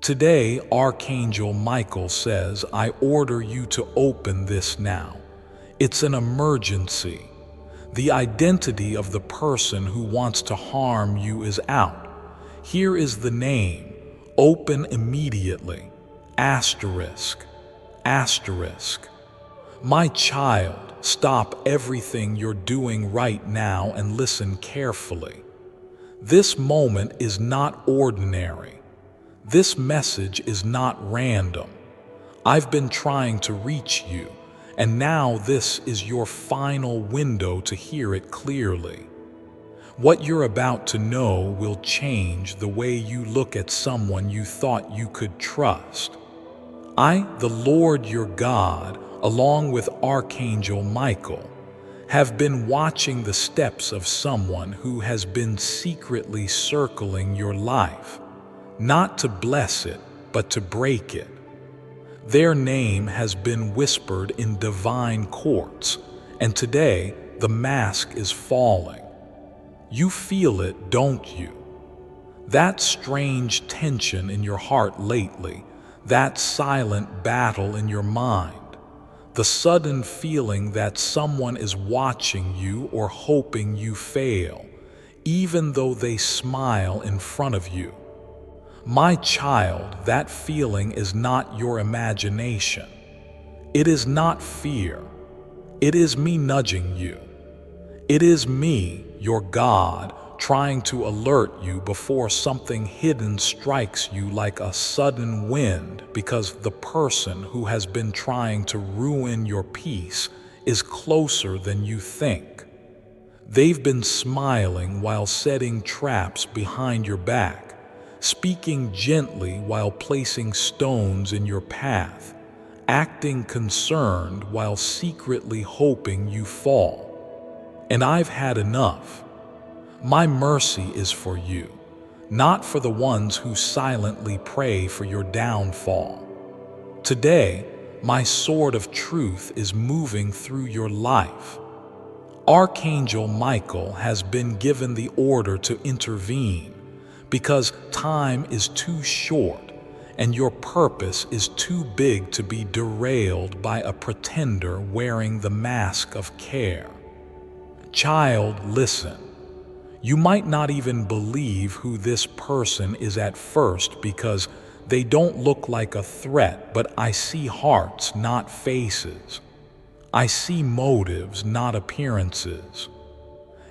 Today, Archangel Michael says, I order you to open this now. It's an emergency. The identity of the person who wants to harm you is out. Here is the name. Open immediately. Asterisk. Asterisk. My child, stop everything you're doing right now and listen carefully. This moment is not ordinary. This message is not random. I've been trying to reach you, and now this is your final window to hear it clearly. What you're about to know will change the way you look at someone you thought you could trust. I, the Lord your God, along with Archangel Michael, have been watching the steps of someone who has been secretly circling your life, not to bless it, but to break it. Their name has been whispered in divine courts, and today the mask is falling. You feel it, don't you? That strange tension in your heart lately, that silent battle in your mind, the sudden feeling that someone is watching you or hoping you fail, even though they smile in front of you. My child, that feeling is not your imagination. It is not fear. It is me nudging you. It is me, your God, trying to alert you before something hidden strikes you like a sudden wind, because the person who has been trying to ruin your peace is closer than you think. They've been smiling while setting traps behind your back, speaking gently while placing stones in your path, acting concerned while secretly hoping you fall. And I've had enough. My mercy is for you, not for the ones who silently pray for your downfall. Today, my sword of truth is moving through your life. Archangel Michael has been given the order to intervene because time is too short and your purpose is too big to be derailed by a pretender wearing the mask of care. Child, listen. You might not even believe who this person is at first because they don't look like a threat, but I see hearts, not faces. I see motives, not appearances.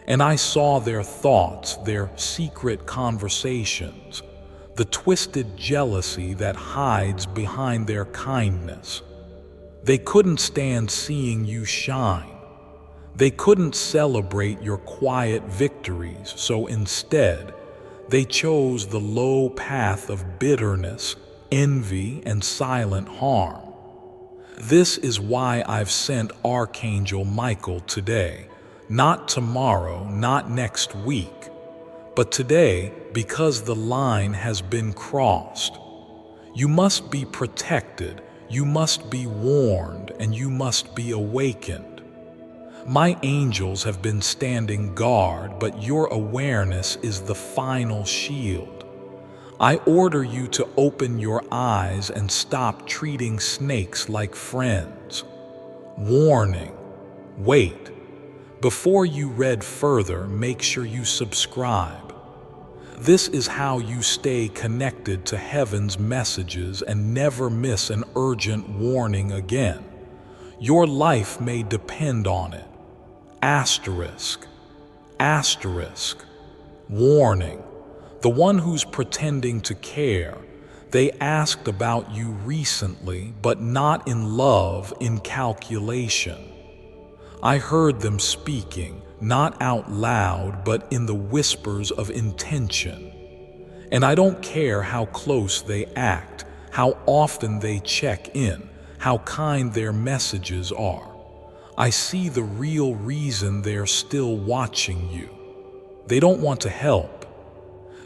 And I saw their thoughts, their secret conversations, the twisted jealousy that hides behind their kindness. They couldn't stand seeing you shine. They couldn't celebrate your quiet victories, so instead, they chose the low path of bitterness, envy, and silent harm. This is why I've sent Archangel Michael today, not tomorrow, not next week, but today because the line has been crossed. You must be protected, you must be warned, and you must be awakened. My angels have been standing guard, but your awareness is the final shield. I order you to open your eyes and stop treating snakes like friends. Warning. Wait. Before you read further, make sure you subscribe. This is how you stay connected to heaven's messages and never miss an urgent warning again. Your life may depend on it. Asterisk. Asterisk. Warning. The one who's pretending to care, they asked about you recently, but not in love, in calculation. I heard them speaking, not out loud, but in the whispers of intention. And I don't care how close they act, how often they check in, how kind their messages are. I see the real reason they're still watching you. They don't want to help.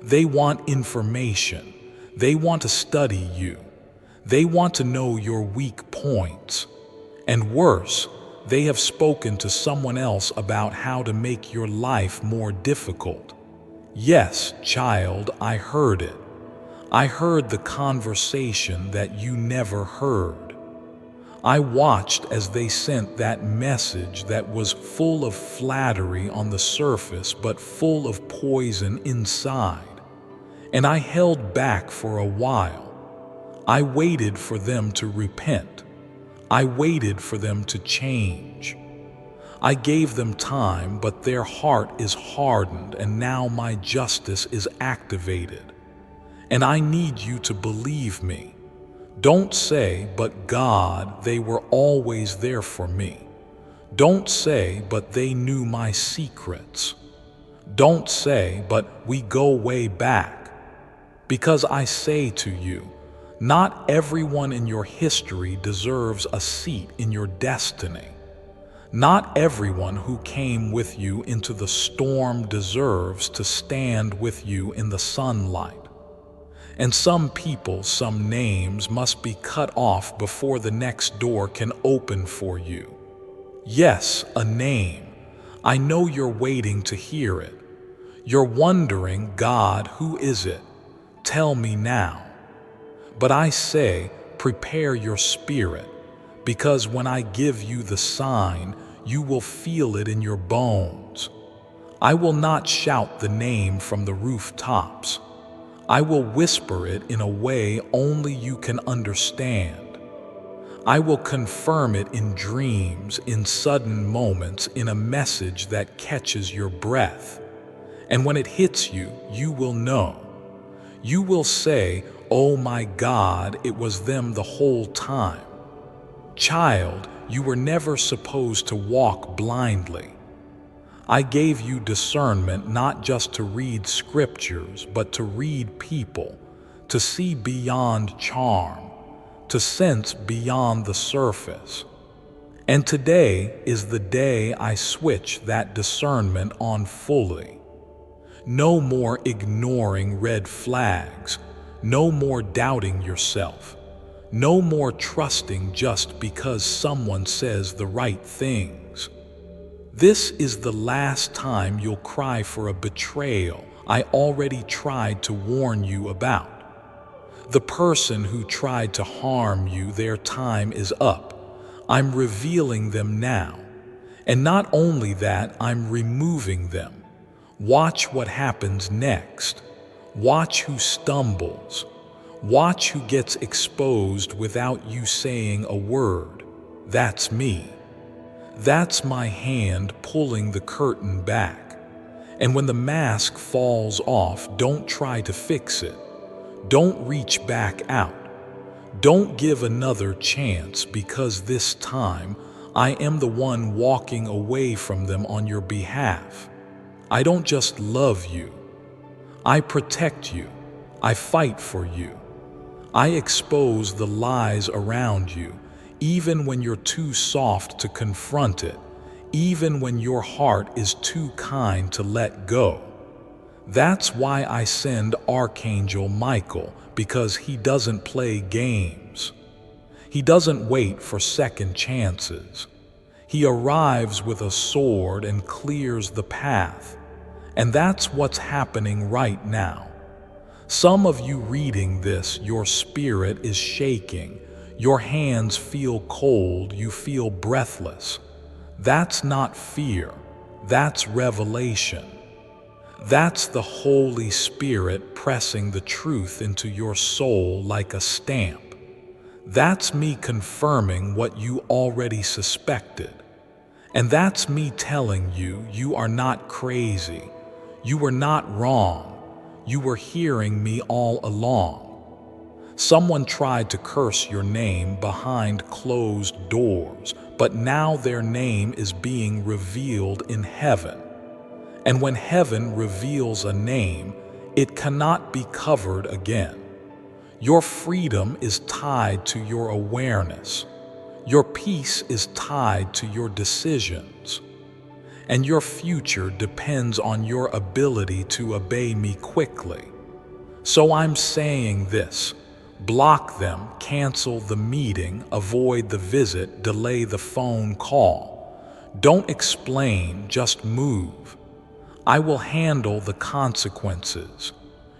They want information. They want to study you. They want to know your weak points. And worse, they have spoken to someone else about how to make your life more difficult. Yes, child, I heard it. I heard the conversation that you never heard. I watched as they sent that message that was full of flattery on the surface but full of poison inside. And I held back for a while. I waited for them to repent. I waited for them to change. I gave them time, but their heart is hardened, and now my justice is activated. And I need you to believe me. Don't say, but God, they were always there for me. Don't say, but they knew my secrets. Don't say, but we go way back. Because I say to you, not everyone in your history deserves a seat in your destiny. Not everyone who came with you into the storm deserves to stand with you in the sunlight. And some people, some names must be cut off before the next door can open for you. Yes, a name. I know you're waiting to hear it. You're wondering, God, who is it? Tell me now. But I say, prepare your spirit, because when I give you the sign, you will feel it in your bones. I will not shout the name from the rooftops. I will whisper it in a way only you can understand. I will confirm it in dreams, in sudden moments, in a message that catches your breath. And when it hits you, you will know. You will say, oh my God, it was them the whole time. Child, you were never supposed to walk blindly. I gave you discernment not just to read scriptures, but to read people, to see beyond charm, to sense beyond the surface. And today is the day I switch that discernment on fully. No more ignoring red flags, no more doubting yourself. No more trusting just because someone says the right things. This is the last time you'll cry for a betrayal I already tried to warn you about. The person who tried to harm you, their time is up. I'm revealing them now. And not only that, I'm removing them. Watch what happens next. Watch who stumbles. Watch who gets exposed without you saying a word. That's me. That's my hand pulling the curtain back. And when the mask falls off, don't try to fix it. Don't reach back out. Don't give another chance, because this time I am the one walking away from them on your behalf. I don't just love you. I protect you. I fight for you. I expose the lies around you, even when you're too soft to confront it, even when your heart is too kind to let go. That's why I send Archangel Michael, because he doesn't play games. He doesn't wait for second chances. He arrives with a sword and clears the path. And that's what's happening right now. Some of you reading this, your spirit is shaking. Your hands feel cold, you feel breathless. That's not fear, that's revelation. That's the Holy Spirit pressing the truth into your soul like a stamp. That's me confirming what you already suspected. And that's me telling you, you are not crazy. You were not wrong. You were hearing me all along. Someone tried to curse your name behind closed doors, but now their name is being revealed in heaven. And when heaven reveals a name, it cannot be covered again. Your freedom is tied to your awareness. Your peace is tied to your decisions. And your future depends on your ability to obey me quickly. So I'm saying this: block them, cancel the meeting, avoid the visit, delay the phone call. Don't explain, just move. I will handle the consequences.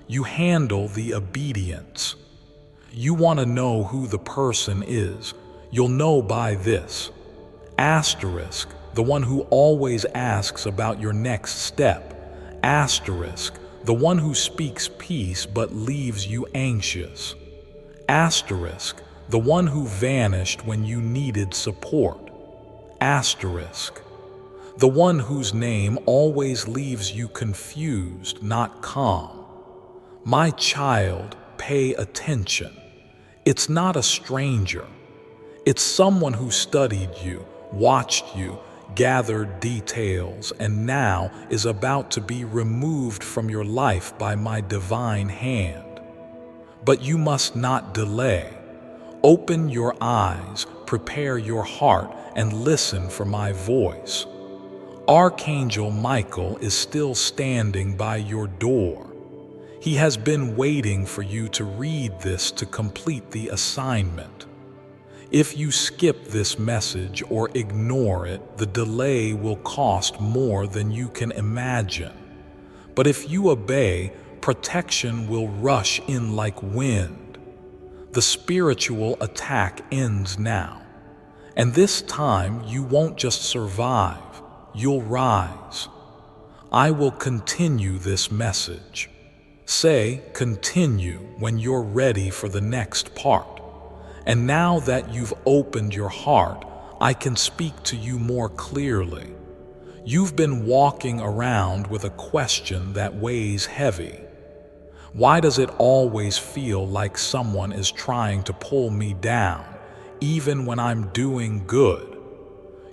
You handle the obedience. You want to know who the person is. You'll know by this. Asterisk, the one who always asks about your next step. Asterisk, the one who speaks peace but leaves you anxious. Asterisk, the one who vanished when you needed support. Asterisk, the one whose name always leaves you confused, not calm. My child, pay attention. It's not a stranger. It's someone who studied you, watched you, gathered details, and now is about to be removed from your life by my divine hand. But you must not delay. Open your eyes, prepare your heart, and listen for my voice. Archangel Michael is still standing by your door. He has been waiting for you to read this to complete the assignment. If you skip this message or ignore it, the delay will cost more than you can imagine. But if you obey, protection will rush in like wind. The spiritual attack ends now. And this time you won't just survive, you'll rise. I will continue this message. Say continue when you're ready for the next part. And now that you've opened your heart, I can speak to you more clearly. You've been walking around with a question that weighs heavy. Why does it always feel like someone is trying to pull me down, even when I'm doing good?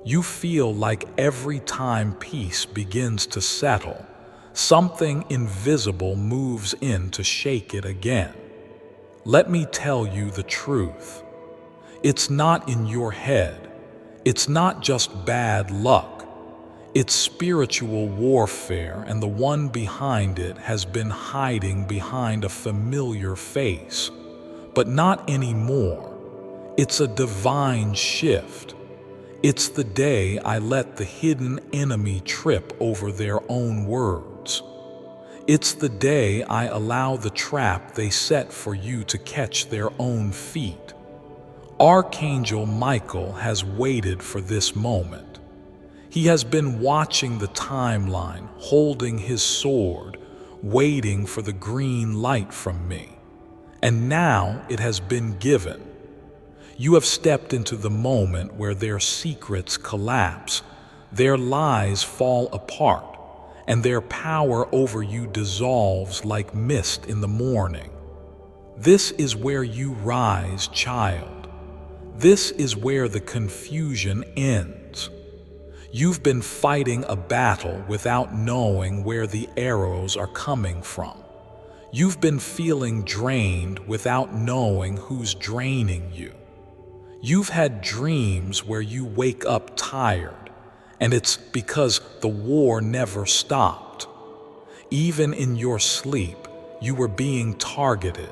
You feel like every time peace begins to settle, something invisible moves in to shake it again. Let me tell you the truth. It's not in your head. It's not just bad luck. It's spiritual warfare, and the one behind it has been hiding behind a familiar face. But not anymore. It's a divine shift. It's the day I let the hidden enemy trip over their own words. It's the day I allow the trap they set for you to catch their own feet. Archangel Michael has waited for this moment. He has been watching the timeline, holding his sword, waiting for the green light from me. And now it has been given. You have stepped into the moment where their secrets collapse, their lies fall apart, and their power over you dissolves like mist in the morning. This is where you rise, child. This is where the confusion ends. You've been fighting a battle without knowing where the arrows are coming from. You've been feeling drained without knowing who's draining you. You've had dreams where you wake up tired, and it's because the war never stopped. Even in your sleep, you were being targeted.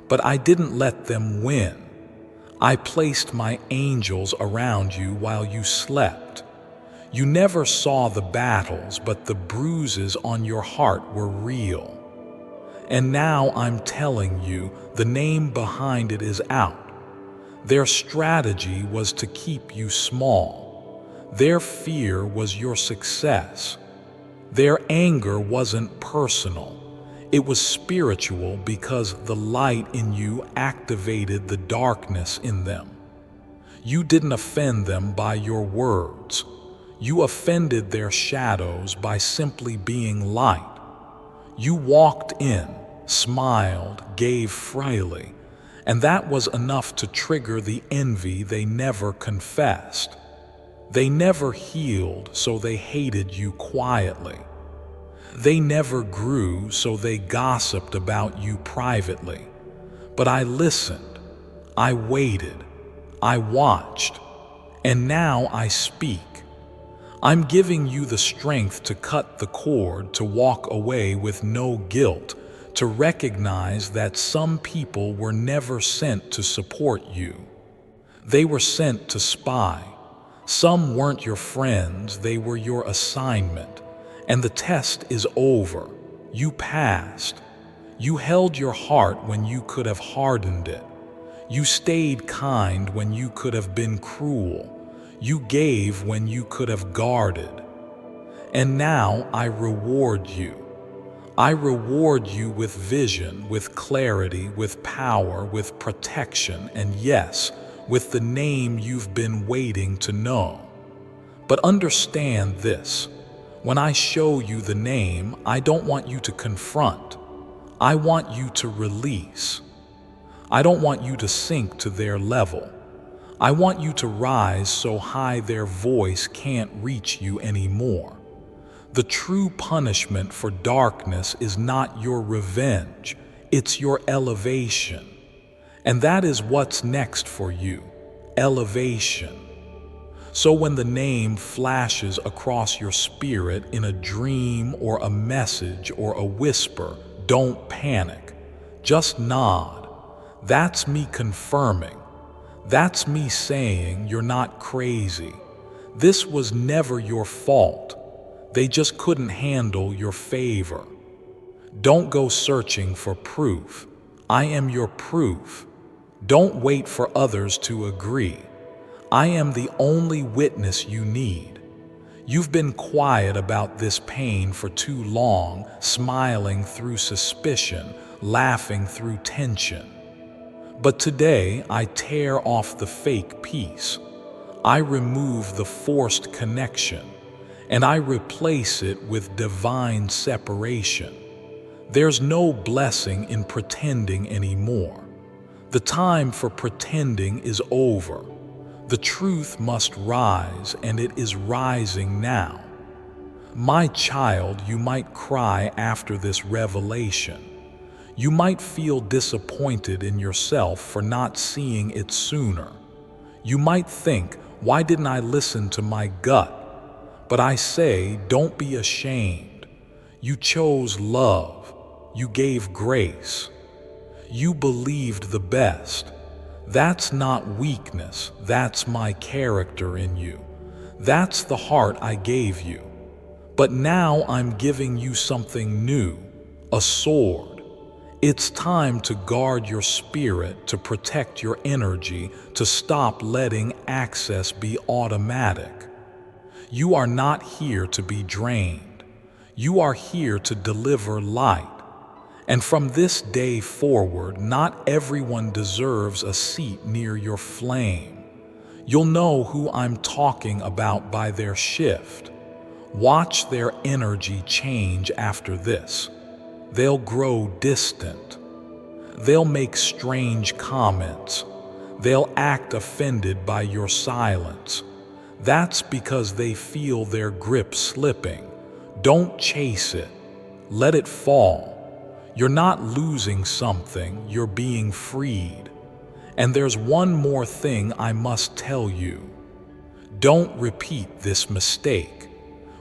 But I didn't let them win. I placed my angels around you while you slept. You never saw the battles, but the bruises on your heart were real. And now I'm telling you, the name behind it is out. Their strategy was to keep you small. Their fear was your success. Their anger wasn't personal. It was spiritual because the light in you activated the darkness in them. You didn't offend them by your words. You offended their shadows by simply being light. You walked in, smiled, gave freely, and that was enough to trigger the envy they never confessed. They never healed, so they hated you quietly. They never grew, so they gossiped about you privately. But I listened, I waited, I watched, and now I speak. I'm giving you the strength to cut the cord, to walk away with no guilt, to recognize that some people were never sent to support you. They were sent to spy. Some weren't your friends, they were your assignment. And the test is over. You passed. You held your heart when you could have hardened it. You stayed kind when you could have been cruel. You gave when you could have guarded. And now I reward you. I reward you with vision, with clarity, with power, with protection, and yes, with the name you've been waiting to know. But understand this. When I show you the name, I don't want you to confront. I want you to release. I don't want you to sink to their level. I want you to rise so high their voice can't reach you anymore. The true punishment for darkness is not your revenge, it's your elevation. And that is what's next for you, elevation. So when the name flashes across your spirit in a dream or a message or a whisper, don't panic. Just nod. That's me confirming. That's me saying you're not crazy. This was never your fault. They just couldn't handle your favor. Don't go searching for proof. I am your proof. Don't wait for others to agree. I am the only witness you need. You've been quiet about this pain for too long, smiling through suspicion, laughing through tension. But today I tear off the fake peace. I remove the forced connection, and I replace it with divine separation. There's no blessing in pretending anymore. The time for pretending is over. The truth must rise, and it is rising now. My child, you might cry after this revelation. You might feel disappointed in yourself for not seeing it sooner. You might think, why didn't I listen to my gut? But I say, don't be ashamed. You chose love. You gave grace. You believed the best. That's not weakness. That's my character in you. That's the heart I gave you. But now I'm giving you something new, a sword. It's time to guard your spirit, to protect your energy, to stop letting access be automatic. You are not here to be drained. You are here to deliver light. And from this day forward, not everyone deserves a seat near your flame. You'll know who I'm talking about by their shift. Watch their energy change after this. They'll grow distant. They'll make strange comments. They'll act offended by your silence. That's because they feel their grip slipping. Don't chase it. Let it fall. You're not losing something, you're being freed. And there's one more thing I must tell you. Don't repeat this mistake.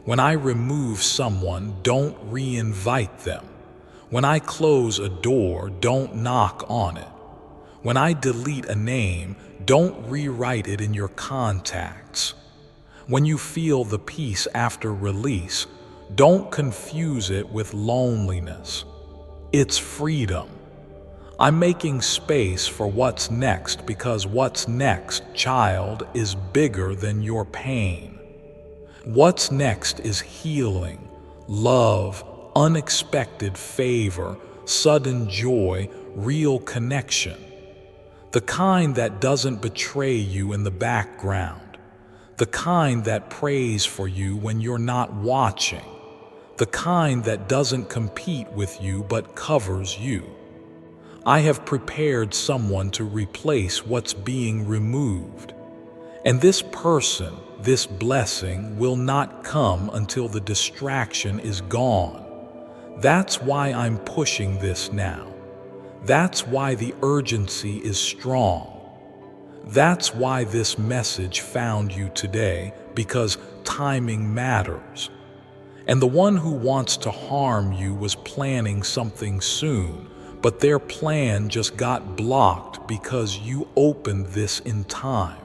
When I remove someone, don't re-invite them. When I close a door, don't knock on it. When I delete a name, don't rewrite it in your contacts. When you feel the peace after release, don't confuse it with loneliness. It's freedom. I'm making space for what's next because what's next, child, is bigger than your pain. What's next is healing, love, unexpected favor, sudden joy, real connection. The kind that doesn't betray you in the background. The kind that prays for you when you're not watching. The kind that doesn't compete with you but covers you. I have prepared someone to replace what's being removed. And this person, this blessing, will not come until the distraction is gone. That's why I'm pushing this now. That's why the urgency is strong. That's why this message found you today, because timing matters. And the one who wants to harm you was planning something soon, but their plan just got blocked because you opened this in time.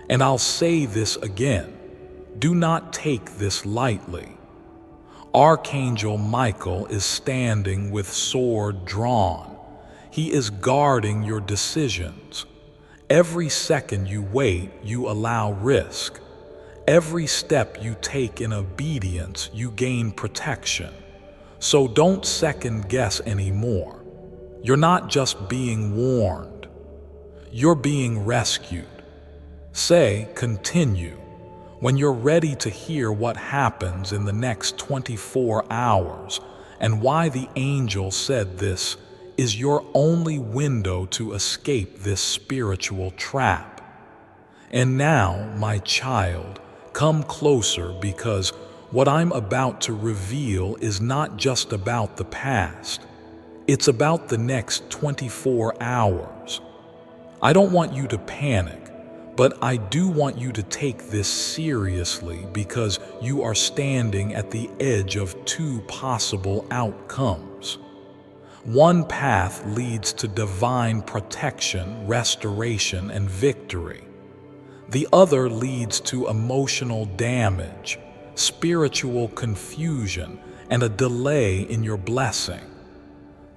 And I'll say this again, do not take this lightly. Archangel Michael is standing with sword drawn. He is guarding your decisions. Every second you wait, you allow risk. Every step you take in obedience, you gain protection. So don't second guess anymore. You're not just being warned. You're being rescued. Say, continue, when you're ready to hear what happens in the next 24 hours and why the angel said this is your only window to escape this spiritual trap. And now, my child, come closer, because what I'm about to reveal is not just about the past. It's about the next 24 hours. I don't want you to panic, but I do want you to take this seriously, because you are standing at the edge of two possible outcomes. One path leads to divine protection, restoration, and victory. The other leads to emotional damage, spiritual confusion, and a delay in your blessing.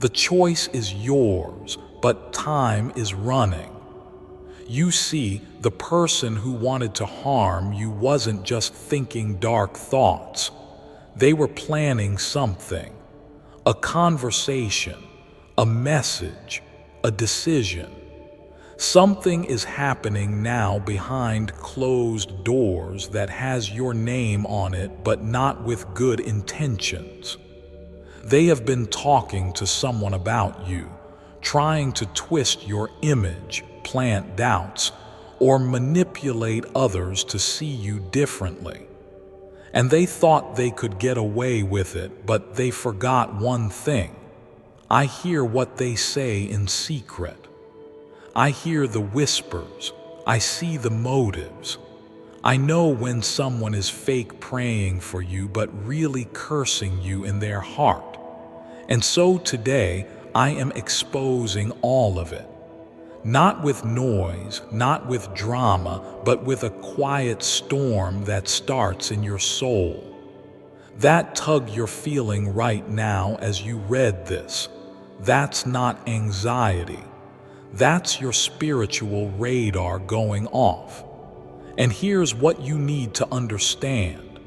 The choice is yours, but time is running. You see, the person who wanted to harm you wasn't just thinking dark thoughts. They were planning something. A conversation, a message, a decision. Something is happening now behind closed doors that has your name on it, but not with good intentions. They have been talking to someone about you, trying to twist your image, plant doubts, or manipulate others to see you differently. And they thought they could get away with it, but they forgot one thing. I hear what they say in secret. I hear the whispers. I see the motives. I know when someone is fake praying for you, but really cursing you in their heart. And so today, I am exposing all of it. Not with noise, not with drama, but with a quiet storm that starts in your soul. That tug you're feeling right now as you read this, that's not anxiety. That's your spiritual radar going off. And here's what you need to understand.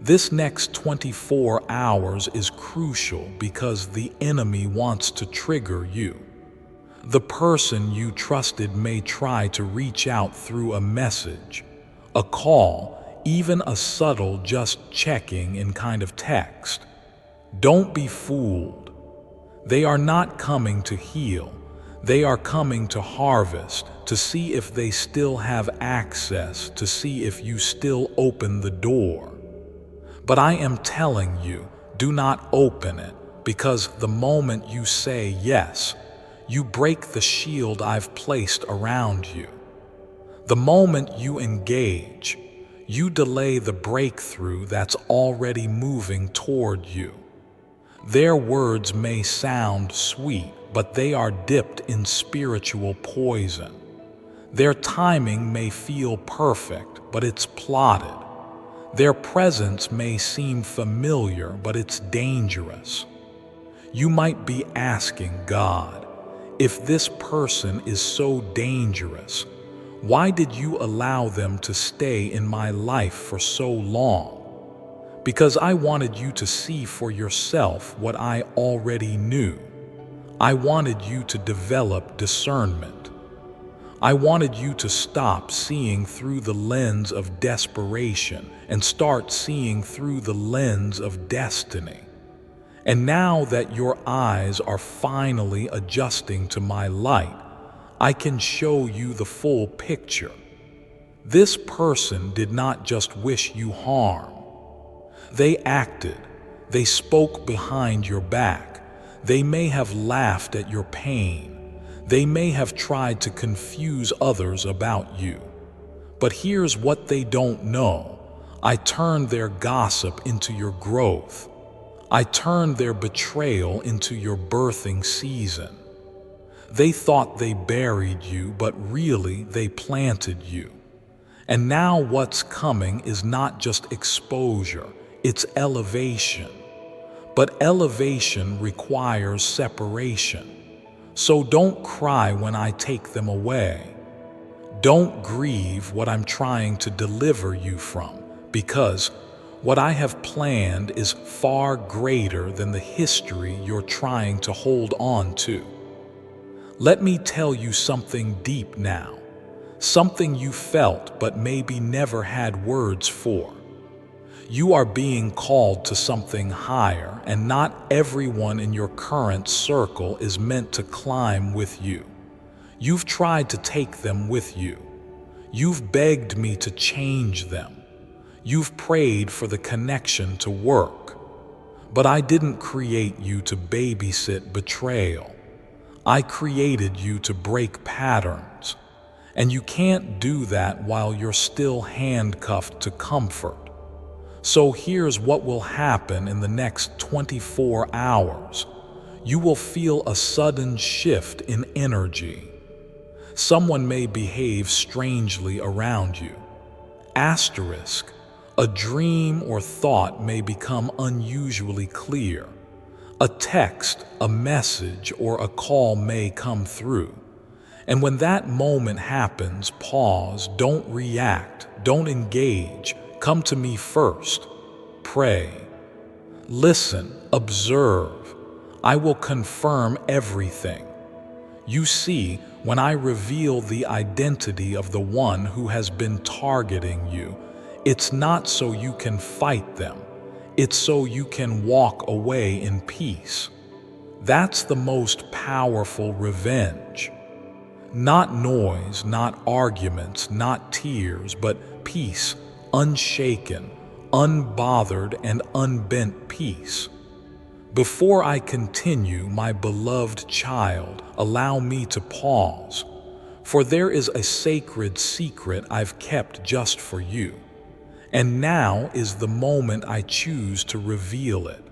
This next 24 hours is crucial because the enemy wants to trigger you. The person you trusted may try to reach out through a message, a call, even a subtle just checking in kind of text. Don't be fooled. They are not coming to heal. They are coming to harvest, to see if they still have access, to see if you still open the door. But I am telling you, do not open it, because the moment you say yes, you break the shield I've placed around you. The moment you engage, you delay the breakthrough that's already moving toward you. Their words may sound sweet, but they are dipped in spiritual poison. Their timing may feel perfect, but it's plotted. Their presence may seem familiar, but it's dangerous. You might be asking God, if this person is so dangerous, why did you allow them to stay in my life for so long? Because I wanted you to see for yourself what I already knew. I wanted you to develop discernment. I wanted you to stop seeing through the lens of desperation and start seeing through the lens of destiny. And now that your eyes are finally adjusting to my light, I can show you the full picture. This person did not just wish you harm. They acted. They spoke behind your back. They may have laughed at your pain. They may have tried to confuse others about you. But here's what they don't know. I turned their gossip into your growth. I turned their betrayal into your birthing season. They thought they buried you, but really they planted you. And now what's coming is not just exposure, it's elevation. But elevation requires separation. So don't cry when I take them away. Don't grieve what I'm trying to deliver you from, because what I have planned is far greater than the history you're trying to hold on to. Let me tell you something deep now, something you felt but maybe never had words for. You are being called to something higher, and not everyone in your current circle is meant to climb with you. You've tried to take them with you. You've begged me to change them. You've prayed for the connection to work. But I didn't create you to babysit betrayal. I created you to break patterns. And you can't do that while you're still handcuffed to comfort. So here's what will happen in the next 24 hours. You will feel a sudden shift in energy. Someone may behave strangely around you. Asterisk, a dream or thought may become unusually clear. A text, a message, or a call may come through. And when that moment happens, pause, don't react, don't engage. Come to me first. Pray. Listen, observe. I will confirm everything. You see, when I reveal the identity of the one who has been targeting you, it's not so you can fight them. It's so you can walk away in peace. That's the most powerful revenge. Not noise, not arguments, not tears, but peace, unshaken, unbothered, and unbent peace. Before I continue, my beloved child, allow me to pause, for there is a sacred secret I've kept just for you, and now is the moment I choose to reveal it.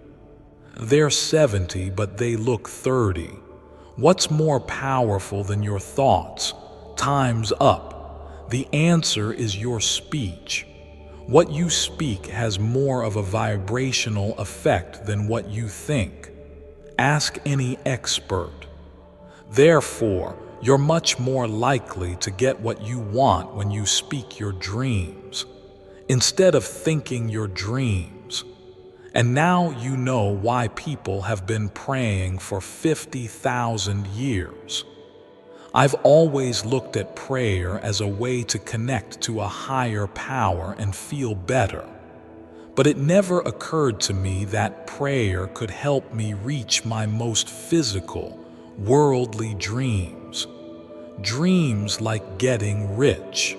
They're 70, but they look 30. What's more powerful than your thoughts? Time's up. The answer is your speech. What you speak has more of a vibrational effect than what you think. Ask any expert. Therefore, you're much more likely to get what you want when you speak your dreams, instead of thinking your dreams. And now you know why people have been praying for 50,000 years. I've always looked at prayer as a way to connect to a higher power and feel better. But it never occurred to me that prayer could help me reach my most physical, worldly dreams. Dreams like getting rich.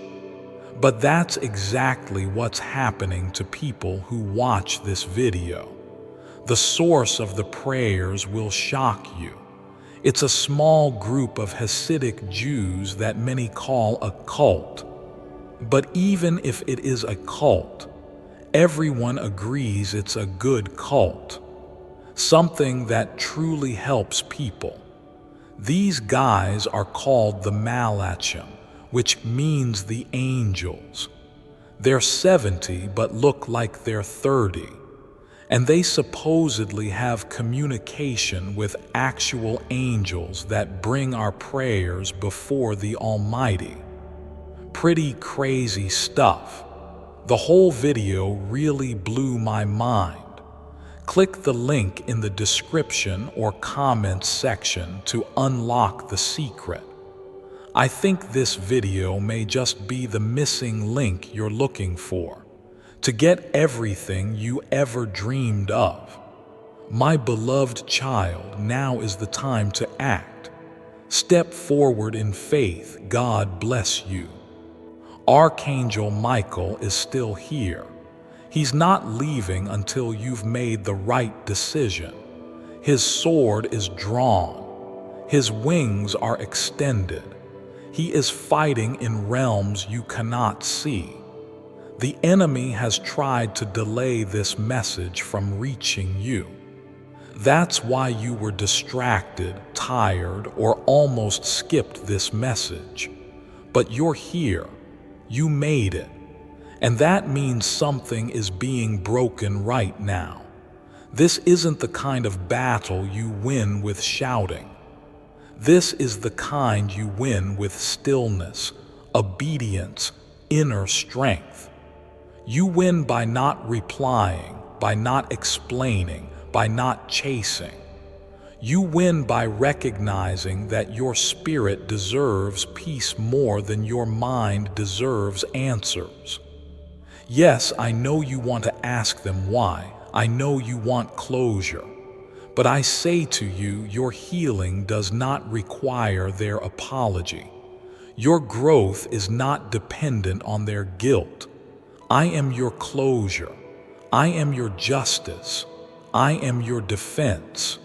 But that's exactly what's happening to people who watch this video. The source of the prayers will shock you. It's a small group of Hasidic Jews that many call a cult. But even if it is a cult, everyone agrees it's a good cult, something that truly helps people. These guys are called the Malachim, which means the angels. They're 70 but look like they're 30. And they supposedly have communication with actual angels that bring our prayers before the Almighty. Pretty crazy stuff. The whole video really blew my mind. Click the link in the description or comments section to unlock the secret. I think this video may just be the missing link you're looking for, to get everything you ever dreamed of. My beloved child, now is the time to act. Step forward in faith. God bless you. Archangel Michael is still here. He's not leaving until you've made the right decision. His sword is drawn. His wings are extended. He is fighting in realms you cannot see. The enemy has tried to delay this message from reaching you. That's why you were distracted, tired, or almost skipped this message. But you're here. You made it. And that means something is being broken right now. This isn't the kind of battle you win with shouting. This is the kind you win with stillness, obedience, inner strength. You win by not replying, by not explaining, by not chasing. You win by recognizing that your spirit deserves peace more than your mind deserves answers. Yes, I know you want to ask them why. I know you want closure. But I say to you, your healing does not require their apology. Your growth is not dependent on their guilt. I am your closure. I am your justice. I am your defense.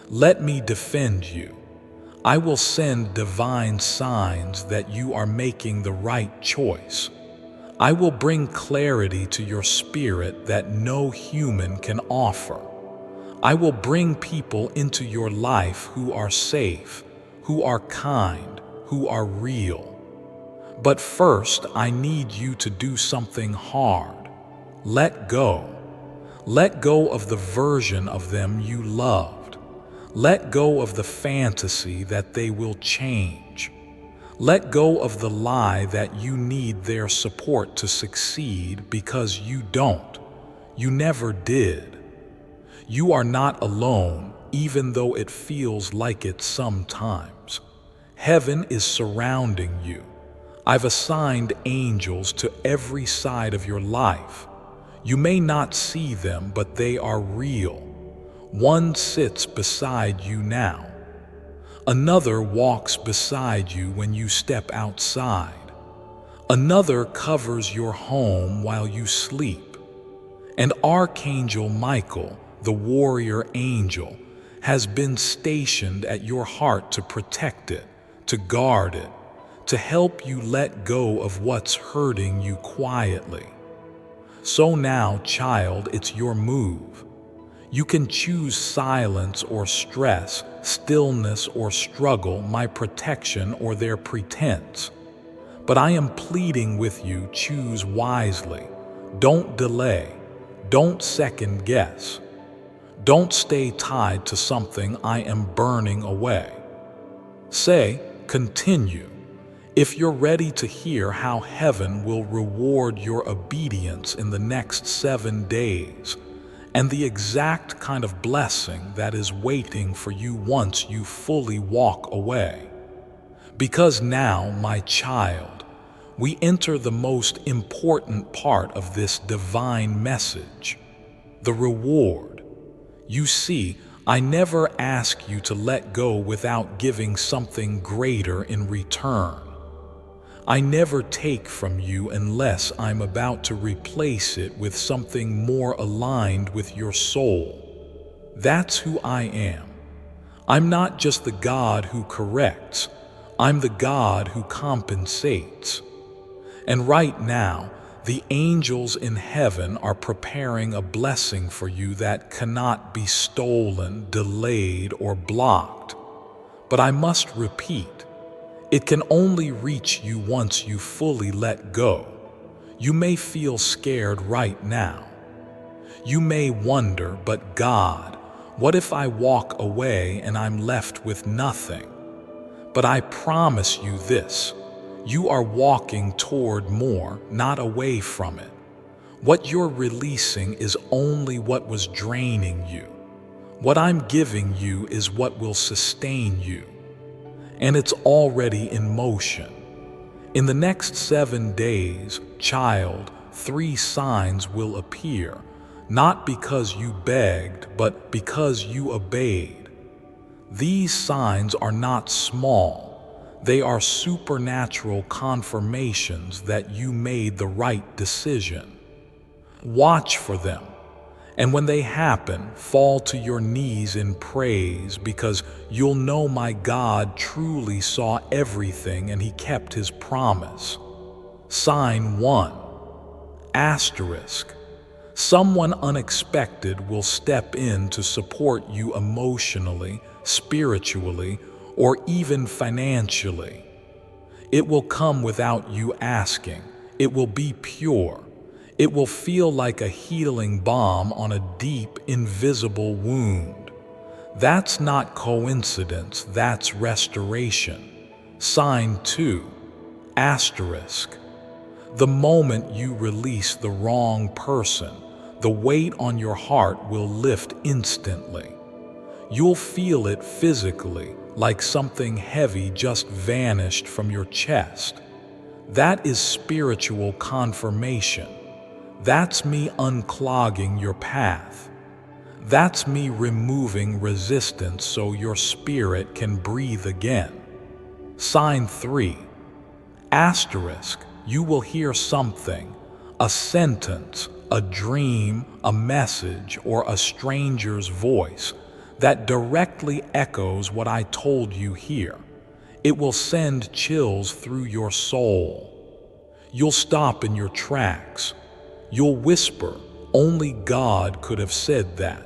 Let me defend you. I will send divine signs that you are making the right choice. I will bring clarity to your spirit that no human can offer. I will bring people into your life who are safe, who are kind, who are real. But first, I need you to do something hard. Let go. Let go of the version of them you loved. Let go of the fantasy that they will change. Let go of the lie that you need their support to succeed because you don't. You never did. You are not alone, even though it feels like it sometimes. Heaven is surrounding you. I've assigned angels to every side of your life. You may not see them, but they are real. One sits beside you now. Another walks beside you when you step outside. Another covers your home while you sleep. And Archangel Michael, the warrior angel, has been stationed at your heart to protect it, to guard it, to help you let go of what's hurting you quietly. So now, child, it's your move. You can choose silence or stress, stillness or struggle, my protection or their pretense. But I am pleading with you, choose wisely. Don't delay. Don't second guess. Don't stay tied to something I am burning away. Say, continue. If you're ready to hear how heaven will reward your obedience in the next 7 days, and the exact kind of blessing that is waiting for you once you fully walk away. Because now, my child, we enter the most important part of this divine message, the reward. You see, I never ask you to let go without giving something greater in return. I never take from you unless I'm about to replace it with something more aligned with your soul. That's who I am. I'm not just the God who corrects. I'm the God who compensates. And right now, the angels in heaven are preparing a blessing for you that cannot be stolen, delayed, or blocked. But I must repeat, it can only reach you once you fully let go. You may feel scared right now. You may wonder, but God, what if I walk away and I'm left with nothing? But I promise you this, you are walking toward more, not away from it. What you're releasing is only what was draining you. What I'm giving you is what will sustain you. And it's already in motion. In the next 7 days, child, 3 signs will appear, not because you begged, but because you obeyed. These signs are not small. They are supernatural confirmations that you made the right decision. Watch for them. And when they happen, fall to your knees in praise, because you'll know my God truly saw everything and he kept his promise. Sign 1. Asterisk. Someone unexpected will step in to support you emotionally, spiritually, or even financially. It will come without you asking. It will be pure. It will feel like a healing balm on a deep, invisible wound. That's not coincidence, that's restoration. Sign 2, asterisk. The moment you release the wrong person, the weight on your heart will lift instantly. You'll feel it physically, like something heavy just vanished from your chest. That is spiritual confirmation. That's me unclogging your path. That's me removing resistance so your spirit can breathe again. Sign 3, asterisk. You will hear something, a sentence, a dream, a message, or a stranger's voice that directly echoes what I told you here. It will send chills through your soul. You'll stop in your tracks. You'll whisper, "Only God could have said that."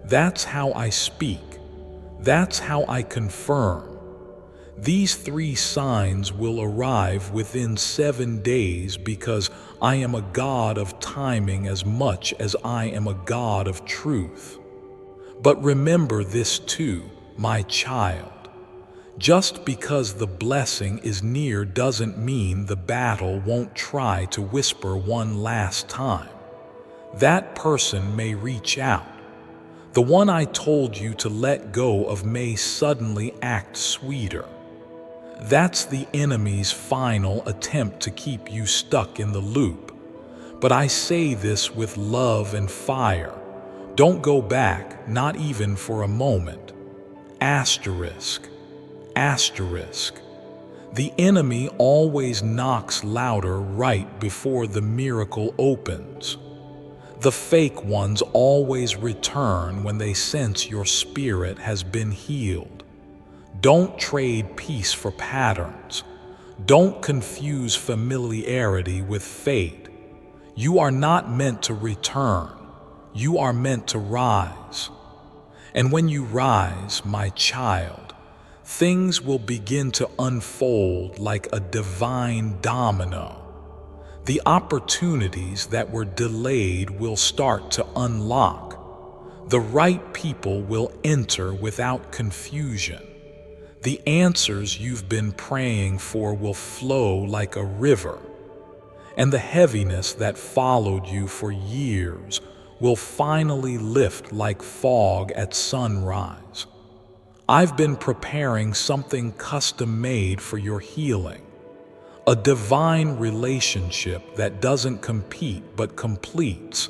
That's how I speak. That's how I confirm. These 3 signs will arrive within 7 days because I am a God of timing as much as I am a God of truth. But remember this too, my child. Just because the blessing is near doesn't mean the battle won't try to whisper one last time. That person may reach out. The one I told you to let go of may suddenly act sweeter. That's the enemy's final attempt to keep you stuck in the loop. But I say this with love and fire. Don't go back, not even for a moment. Asterisk. Asterisk. The enemy always knocks louder right before the miracle opens. The fake ones always return when they sense your spirit has been healed. Don't trade peace for patterns. Don't confuse familiarity with fate. You are not meant to return. You are meant to rise. And when you rise, my child, things will begin to unfold like a divine domino. The opportunities that were delayed will start to unlock. The right people will enter without confusion. The answers you've been praying for will flow like a river. And the heaviness that followed you for years will finally lift like fog at sunrise. I've been preparing something custom-made for your healing. A divine relationship that doesn't compete but completes.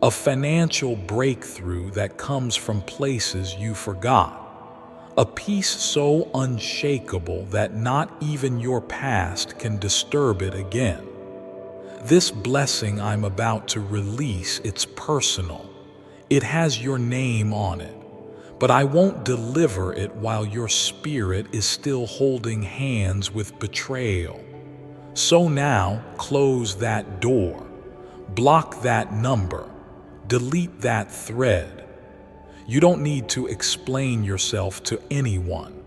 A financial breakthrough that comes from places you forgot. A peace so unshakable that not even your past can disturb it again. This blessing I'm about to release, it's personal. It has your name on it. But I won't deliver it while your spirit is still holding hands with betrayal. So now, close that door. Block that number. Delete that thread. You don't need to explain yourself to anyone.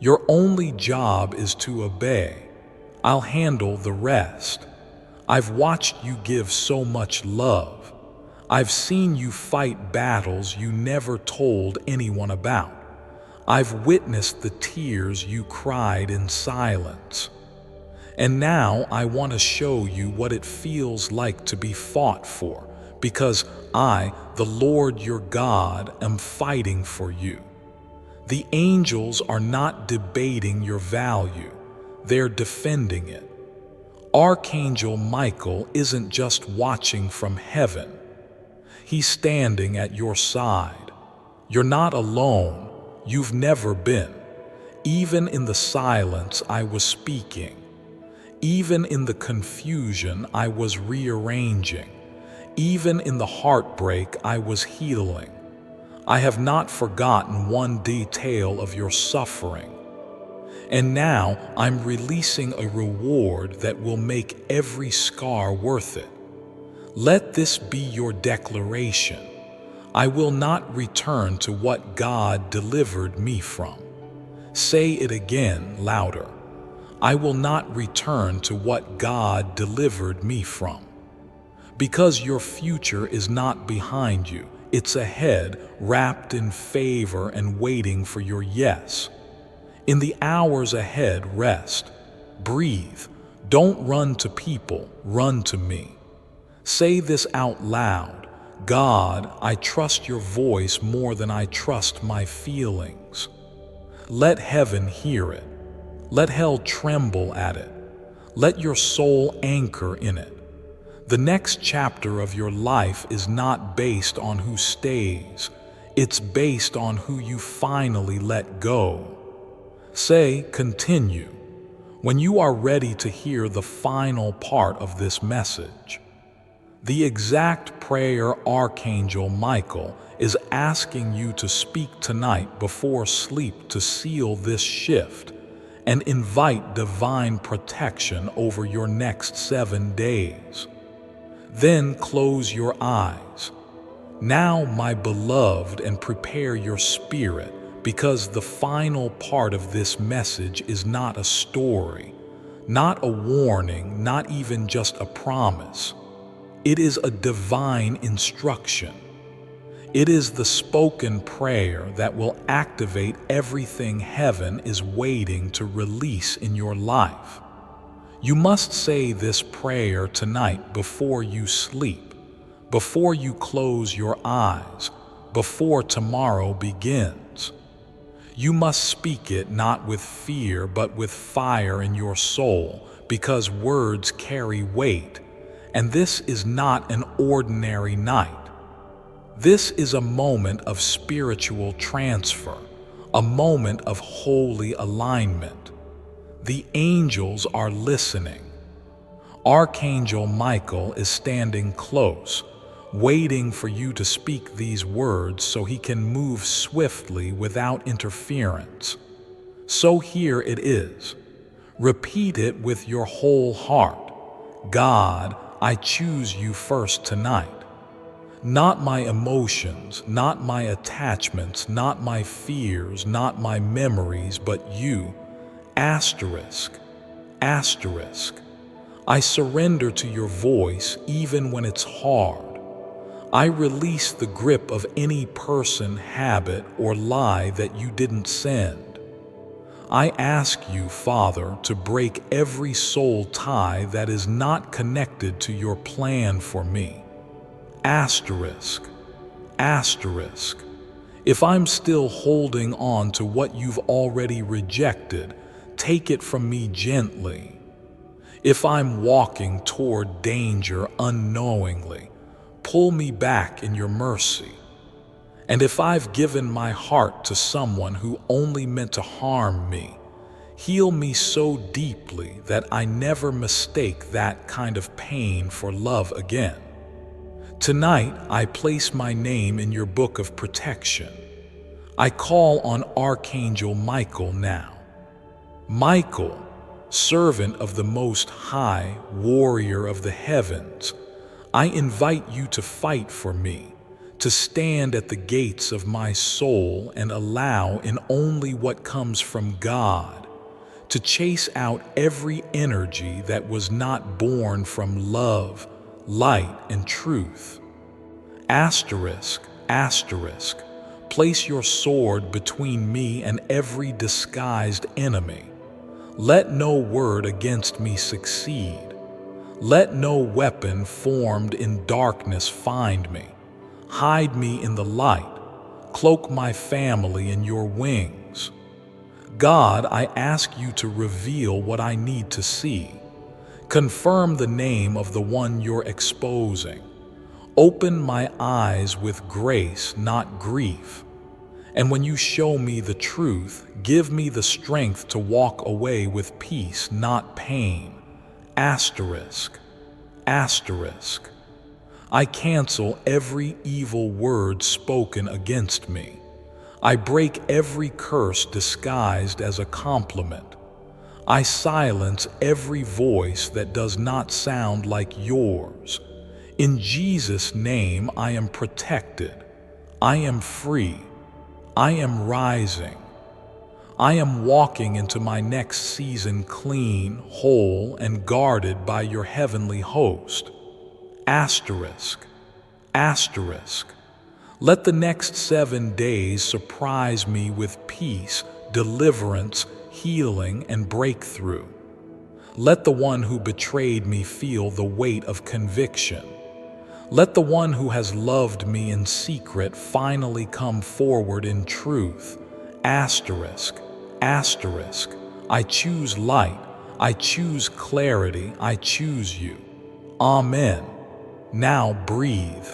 Your only job is to obey. I'll handle the rest. I've watched you give so much love. I've seen you fight battles you never told anyone about. I've witnessed the tears you cried in silence. And now I want to show you what it feels like to be fought for, because I, the Lord your God, am fighting for you. The angels are not debating your value, they're defending it. Archangel Michael isn't just watching from heaven. He's standing at your side. You're not alone. You've never been. Even in the silence, I was speaking. Even in the confusion, I was rearranging. Even in the heartbreak, I was healing. I have not forgotten one detail of your suffering. And now I'm releasing a reward that will make every scar worth it. Let this be your declaration. I will not return to what God delivered me from. Say it again, louder. I will not return to what God delivered me from. Because your future is not behind you, it's ahead, wrapped in favor and waiting for your yes. In the hours ahead, rest, breathe. Don't run to people, run to me. Say this out loud: God, I trust your voice more than I trust my feelings. Let heaven hear it. Let hell tremble at it. Let your soul anchor in it. The next chapter of your life is not based on who stays. It's based on who you finally let go. Say, continue, when you are ready to hear the final part of this message. The exact prayer Archangel Michael is asking you to speak tonight before sleep to seal this shift and invite divine protection over your next 7 days. Then close your eyes. Now, my beloved, and prepare your spirit, because the final part of this message is not a story, not a warning, not even just a promise. It is a divine instruction. It is the spoken prayer that will activate everything heaven is waiting to release in your life. You must say this prayer tonight before you sleep, before you close your eyes, before tomorrow begins. You must speak it not with fear but with fire in your soul, because words carry weight, and this is not an ordinary night. This is a moment of spiritual transfer, a moment of holy alignment. The angels are listening. Archangel Michael is standing close, waiting for you to speak these words so he can move swiftly without interference. So here it is. Repeat it with your whole heart. God, I choose you first tonight. Not my emotions, not my attachments, not my fears, not my memories, but you. Asterisk, asterisk. I surrender to your voice even when it's hard. I release the grip of any person, habit, or lie that you didn't send. I ask you, Father, to break every soul tie that is not connected to your plan for me. Asterisk, asterisk. If I'm still holding on to what you've already rejected, take it from me gently. If I'm walking toward danger unknowingly, pull me back in your mercy. And if I've given my heart to someone who only meant to harm me, heal me so deeply that I never mistake that kind of pain for love again. Tonight, I place my name in your book of protection. I call on Archangel Michael now. Michael, servant of the Most High, warrior of the heavens, I invite you to fight for me, to stand at the gates of my soul and allow in only what comes from God, to chase out every energy that was not born from love, light, and truth. Asterisk, asterisk. Place your sword between me and every disguised enemy. Let no word against me succeed. Let no weapon formed in darkness find me. Hide me in the light. Cloak my family in your wings. God, I ask you to reveal what I need to see. Confirm the name of the one you're exposing. Open my eyes with grace, not grief. And when you show me the truth, give me the strength to walk away with peace, not pain. Asterisk, asterisk. I cancel every evil word spoken against me. I break every curse disguised as a compliment. I silence every voice that does not sound like yours. In Jesus' name, I am protected. I am free. I am rising. I am walking into my next season clean, whole, and guarded by your heavenly host. Asterisk, asterisk. Let the next 7 days surprise me with peace, deliverance, healing, and breakthrough. Let the one who betrayed me feel the weight of conviction. Let the one who has loved me in secret finally come forward in truth. Asterisk, asterisk. I choose light. I choose clarity. I choose you. Amen. Now breathe.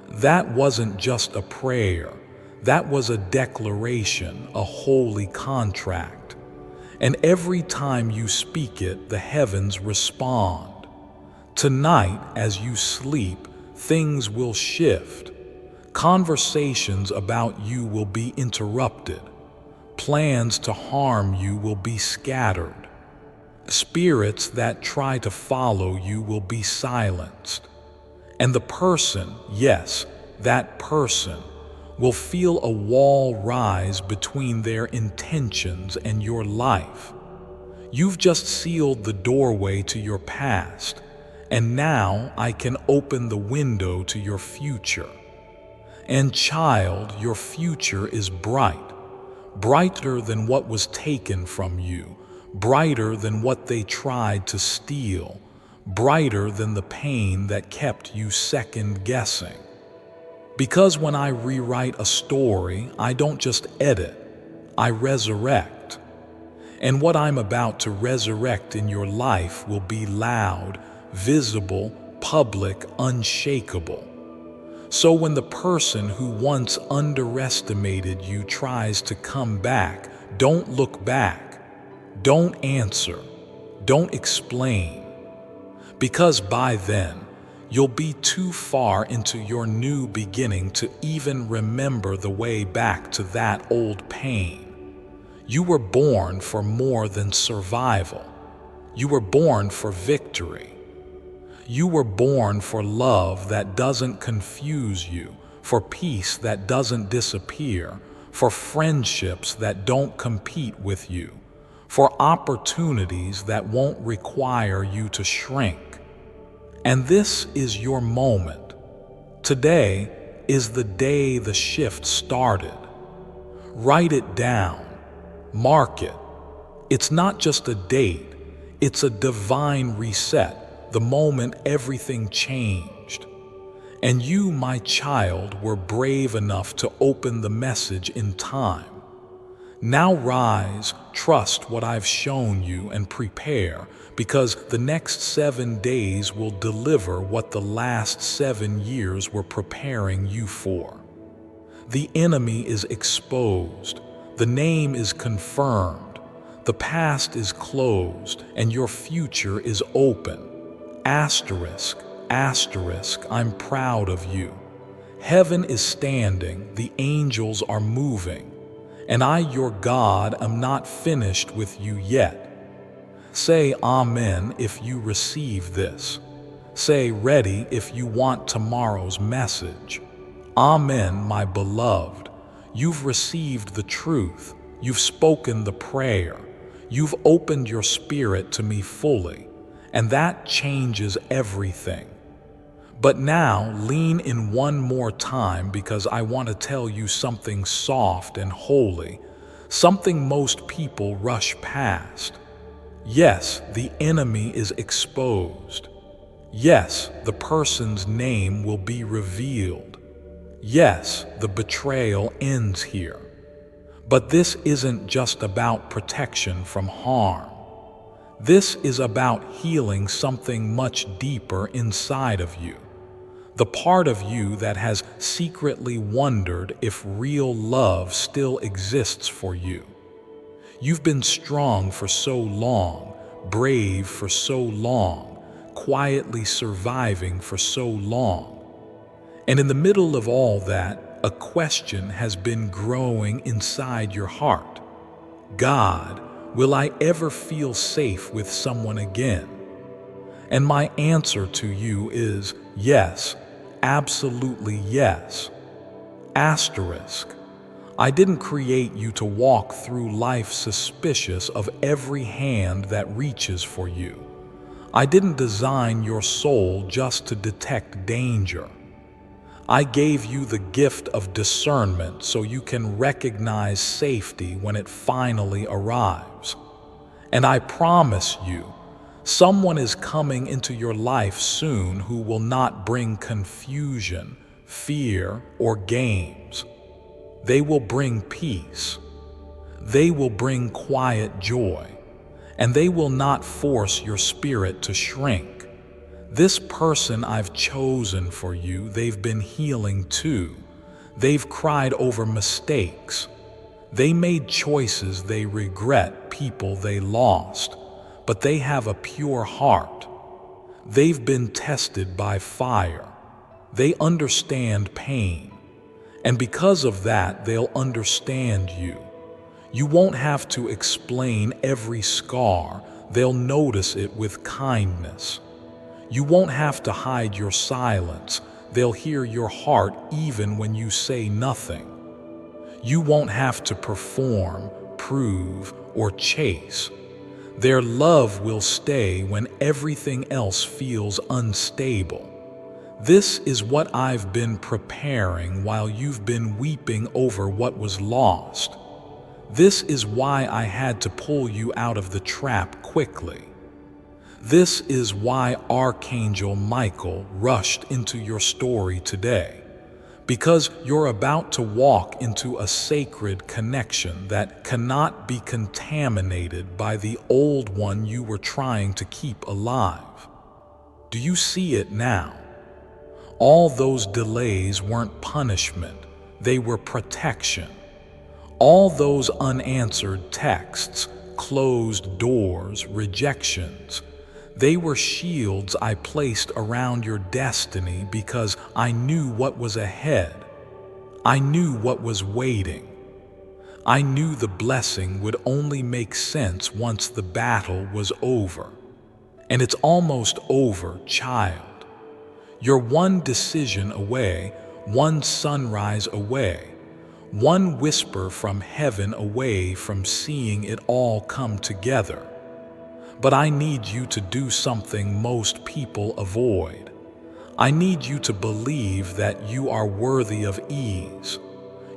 That wasn't just a prayer. That was a declaration, a holy contract. And every time you speak it, the heavens respond. Tonight, as you sleep, things will shift. Conversations about you will be interrupted. Plans to harm you will be scattered. Spirits that try to follow you will be silenced. And the person, yes, that person, will feel a wall rise between their intentions and your life. You've just sealed the doorway to your past, and now I can open the window to your future. And child, your future is bright, brighter than what was taken from you, brighter than what they tried to steal, brighter than the pain that kept you second-guessing. Because when I rewrite a story, I don't just edit, I resurrect. And what I'm about to resurrect in your life will be loud, visible, public, unshakable. So when the person who once underestimated you tries to come back, don't look back, don't answer, don't explain. Because by then, you'll be too far into your new beginning to even remember the way back to that old pain. You were born for more than survival. You were born for victory. You were born for love that doesn't confuse you, for peace that doesn't disappear, for friendships that don't compete with you, for opportunities that won't require you to shrink. And this is your moment. Today is the day the shift started. Write it down. Mark it. It's not just a date. It's a divine reset, the moment everything changed. And you, my child, were brave enough to open the message in time. Now rise, trust what I've shown you, and prepare, because the next 7 days will deliver what the last 7 years were preparing you for. The enemy is exposed. The name is confirmed. The past is closed, and your future is open. Asterisk, asterisk, I'm proud of you. Heaven is standing, the angels are moving. And I, your God, am not finished with you yet. Say Amen if you receive this. Say ready if you want tomorrow's message. Amen, my beloved. You've received the truth. You've spoken the prayer. You've opened your spirit to me fully. And that changes everything. But now lean in one more time, because I want to tell you something soft and holy, something most people rush past. Yes, the enemy is exposed. Yes, the person's name will be revealed. Yes, the betrayal ends here. But this isn't just about protection from harm. This is about healing something much deeper inside of you. The part of you that has secretly wondered if real love still exists for you. You've been strong for so long, brave for so long, quietly surviving for so long. And in the middle of all that, a question has been growing inside your heart. God, will I ever feel safe with someone again? And my answer to you is yes, absolutely yes. Asterisk. I didn't create you to walk through life suspicious of every hand that reaches for you. I didn't design your soul just to detect danger. I gave you the gift of discernment so you can recognize safety when it finally arrives. And I promise you, someone is coming into your life soon who will not bring confusion, fear, or games. They will bring peace. They will bring quiet joy. And they will not force your spirit to shrink. This person I've chosen for you, they've been healing too. They've cried over mistakes. They made choices they regret, people they lost, but they have a pure heart. They've been tested by fire. They understand pain. And because of that, they'll understand you. You won't have to explain every scar. They'll notice it with kindness. You won't have to hide your silence. They'll hear your heart even when you say nothing. You won't have to perform, prove, or chase. Their love will stay when everything else feels unstable. This is what I've been preparing while you've been weeping over what was lost. This is why I had to pull you out of the trap quickly. This is why Archangel Michael rushed into your story today. Because you're about to walk into a sacred connection that cannot be contaminated by the old one you were trying to keep alive. Do you see it now? All those delays weren't punishment, they were protection. All those unanswered texts, closed doors, rejections, they were shields I placed around your destiny because I knew what was ahead. I knew what was waiting. I knew the blessing would only make sense once the battle was over. And it's almost over, child. You're one decision away, one sunrise away, one whisper from heaven away from seeing it all come together. But I need you to do something most people avoid. I need you to believe that you are worthy of ease.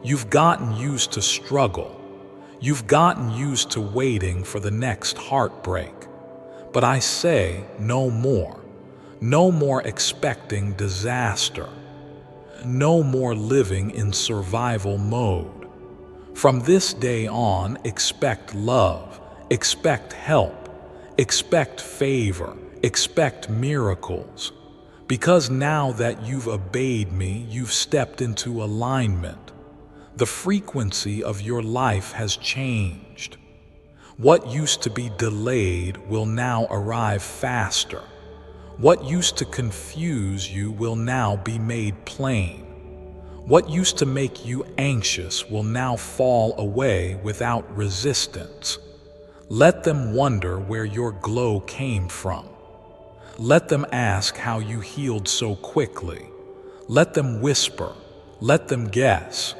You've gotten used to struggle. You've gotten used to waiting for the next heartbreak. But I say no more. No more expecting disaster. No more living in survival mode. From this day on, expect love, expect help. Expect favor, expect miracles. Because now that you've obeyed me, you've stepped into alignment. The frequency of your life has changed. What used to be delayed will now arrive faster. What used to confuse you will now be made plain. What used to make you anxious will now fall away without resistance. Let them wonder where your glow came from. Let them ask how you healed so quickly. Let them whisper. Let them guess.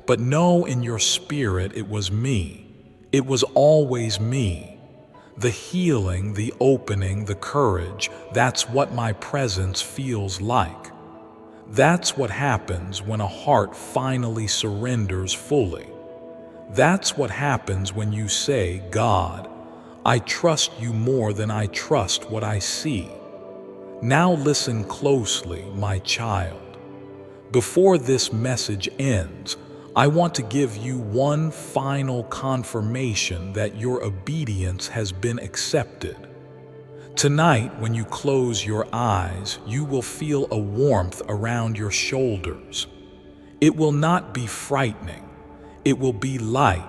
But know in your spirit it was me. It was always me. The healing, the opening, the courage, that's what my presence feels like. That's what happens when a heart finally surrenders fully. That's what happens when you say, God, I trust you more than I trust what I see. Now listen closely, my child. Before this message ends, I want to give you one final confirmation that your obedience has been accepted. Tonight, when you close your eyes, you will feel a warmth around your shoulders. It will not be frightening. It will be light,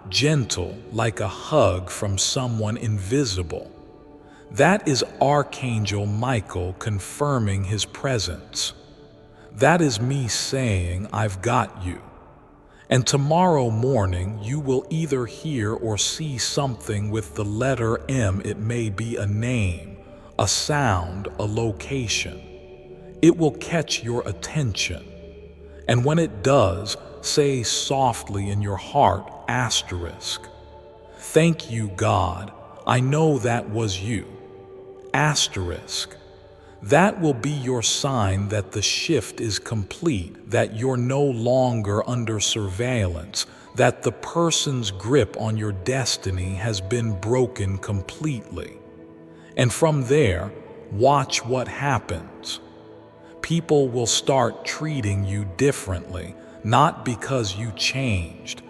gentle, like a hug from someone invisible. That is Archangel Michael confirming his presence. That is me saying, I've got you. And tomorrow morning, you will either hear or see something with the letter M. It may be a name, a sound, a location. It will catch your attention. And when it does, say softly in your heart, asterisk. Thank you, God. I know that was you. asterisk. That will be your sign that the shift is complete, that you're no longer under surveillance, that the person's grip on your destiny has been broken completely. And from there, watch what happens. People will start treating you differently, not because you changed,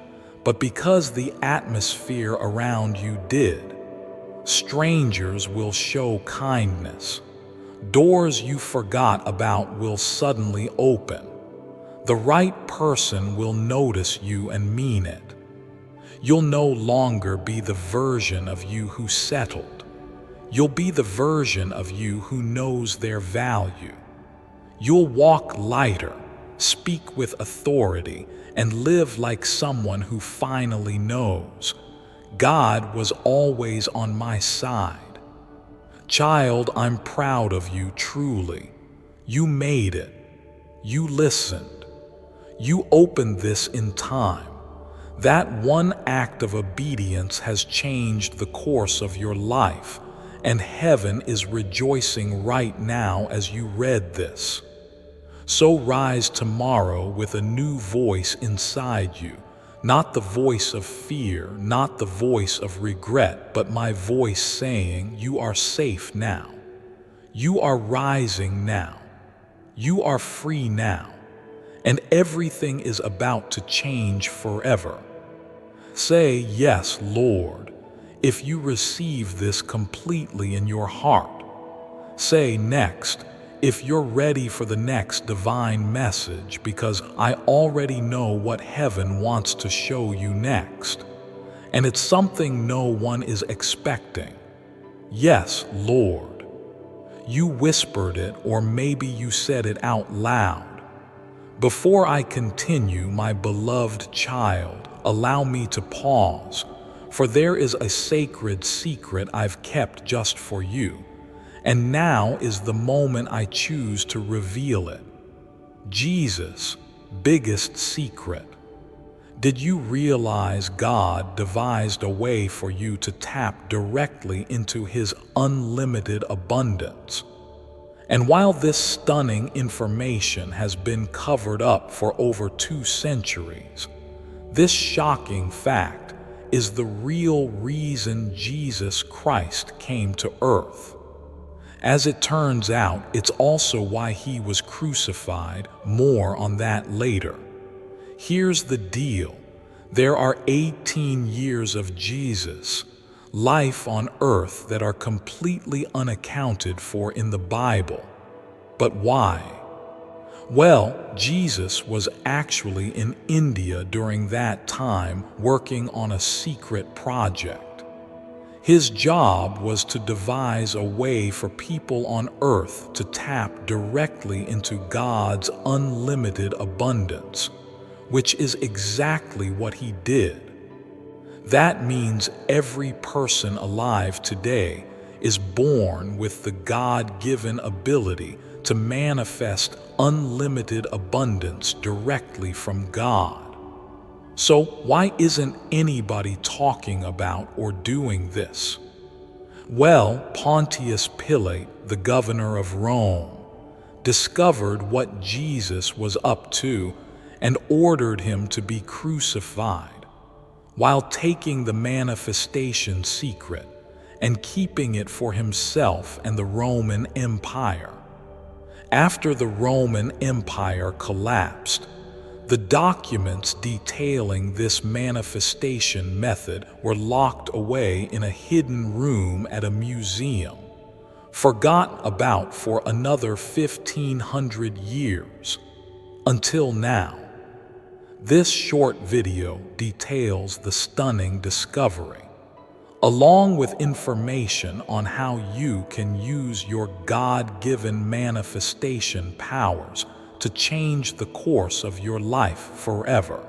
but because the atmosphere around you did. Strangers will show kindness. Doors you forgot about will suddenly open. The right person will notice you and mean it. You'll no longer be the version of you who settled. You'll be the version of you who knows their value. You'll walk lighter, speak with authority, and live like someone who finally knows. God was always on my side. Child, I'm proud of you truly. You made it. You listened. You opened this in time. That one act of obedience has changed the course of your life, and heaven is rejoicing right now as you read this. So rise tomorrow with a new voice inside you. Not the voice of fear, not the voice of regret, but my voice saying, you are safe now. You are rising now. You are free now. And everything is about to change forever. Say, yes, Lord, if you receive this completely in your heart. Say next, if you're ready for the next divine message, because I already know what heaven wants to show you next. And it's something no one is expecting. Yes, Lord. You whispered it, or maybe you said it out loud. Before I continue, my beloved child, allow me to pause, for there is a sacred secret I've kept just for you. And now is the moment I choose to reveal it. Jesus' biggest secret. Did you realize God devised a way for you to tap directly into His unlimited abundance? And while this stunning information has been covered up for over 2 centuries, this shocking fact is the real reason Jesus Christ came to earth. As it turns out, it's also why He was crucified. More on that later. Here's the deal. There are 18 years of Jesus, life on earth, that are completely unaccounted for in the Bible. But why? Well, Jesus was actually in India during that time working on a secret project. His job was to devise a way for people on earth to tap directly into God's unlimited abundance, which is exactly what He did. That means every person alive today is born with the God-given ability to manifest unlimited abundance directly from God. So why isn't anybody talking about or doing this? Well, Pontius Pilate, the governor of Rome, discovered what Jesus was up to and ordered Him to be crucified, while taking the manifestation secret and keeping it for himself and the Roman Empire. After the Roman Empire collapsed, the documents detailing this manifestation method were locked away in a hidden room at a museum, forgotten about for another 1,500 years, until now. This short video details the stunning discovery, along with information on how you can use your God-given manifestation powers to change the course of your life forever.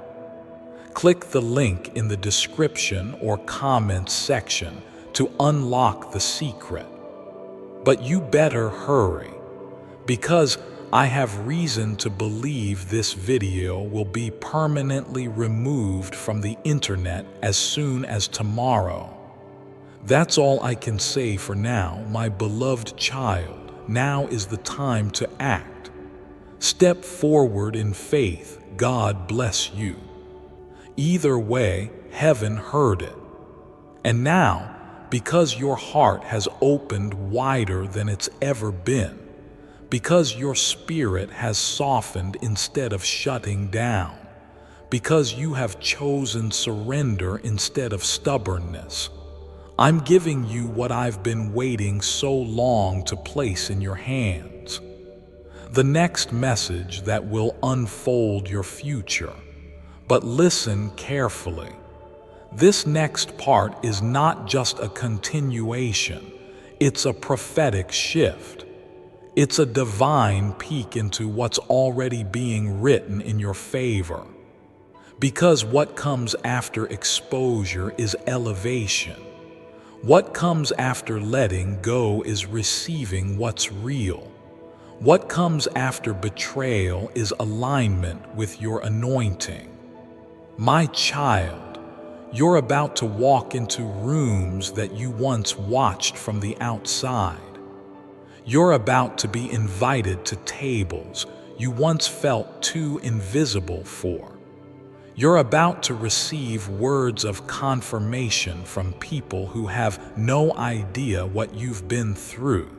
Click the link in the description or comments section to unlock the secret. But you better hurry, because I have reason to believe this video will be permanently removed from the internet as soon as tomorrow. That's all I can say for now, my beloved child. Now is the time to act. Step forward in faith. God bless you. Either way, heaven heard it. And now, because your heart has opened wider than it's ever been, because your spirit has softened instead of shutting down, because you have chosen surrender instead of stubbornness, I'm giving you what I've been waiting so long to place in your hands. The next message that will unfold your future. But listen carefully. This next part is not just a continuation, it's a prophetic shift. It's a divine peek into what's already being written in your favor. Because what comes after exposure is elevation. What comes after letting go is receiving what's real. What comes after betrayal is alignment with your anointing. My child, you're about to walk into rooms that you once watched from the outside. You're about to be invited to tables you once felt too invisible for. You're about to receive words of confirmation from people who have no idea what you've been through,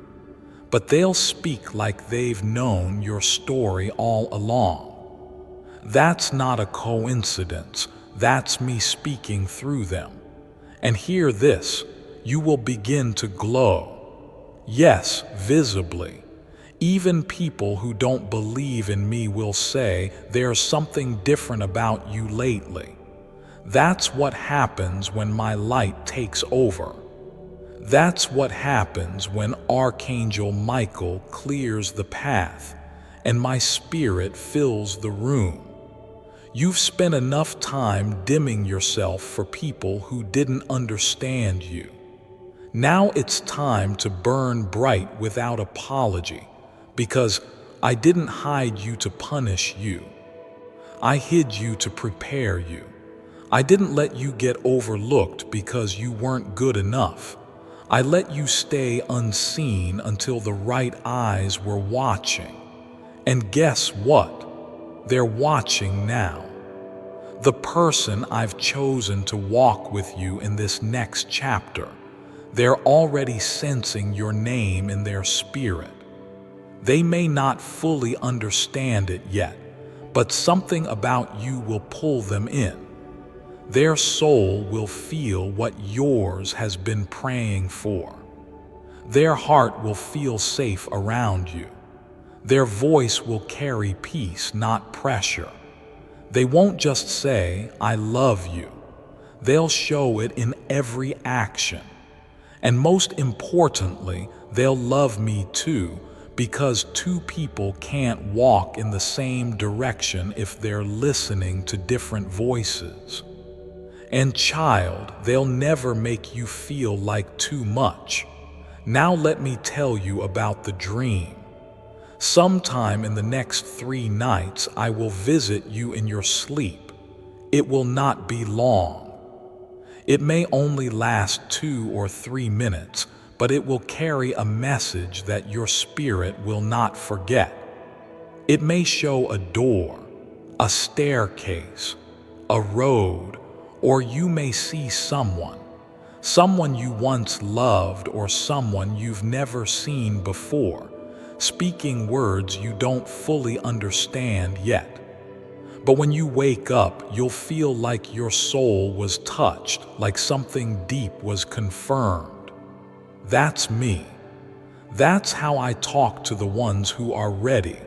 but they'll speak like they've known your story all along. That's not a coincidence. That's me speaking through them. And hear this, you will begin to glow. Yes, visibly. Even people who don't believe in me will say, there's something different about you lately. That's what happens when my light takes over. That's what happens when Archangel Michael clears the path and my spirit fills the room. You've spent enough time dimming yourself for people who didn't understand you. Now it's time to burn bright without apology. Because I didn't hide you to punish you. I hid you to prepare you. I didn't let you get overlooked because you weren't good enough. I let you stay unseen until the right eyes were watching. And guess what? They're watching now. The person I've chosen to walk with you in this next chapter, they're already sensing your name in their spirit. They may not fully understand it yet, but something about you will pull them in. Their soul will feel what yours has been praying for. Their heart will feel safe around you. Their voice will carry peace, not pressure. They won't just say, I love you. They'll show it in every action. And most importantly, they'll love me too, because two people can't walk in the same direction if they're listening to different voices. And child, they'll never make you feel like too much. Now let me tell you about the dream. Sometime in the next 3 nights, I will visit you in your sleep. It will not be long. It may only last 2 or 3 minutes, but it will carry a message that your spirit will not forget. It may show a door, a staircase, a road, or you may see someone you once loved or someone you've never seen before, speaking words you don't fully understand yet. But when you wake up, you'll feel like your soul was touched, like something deep was confirmed. That's me. That's how I talk to the ones who are ready.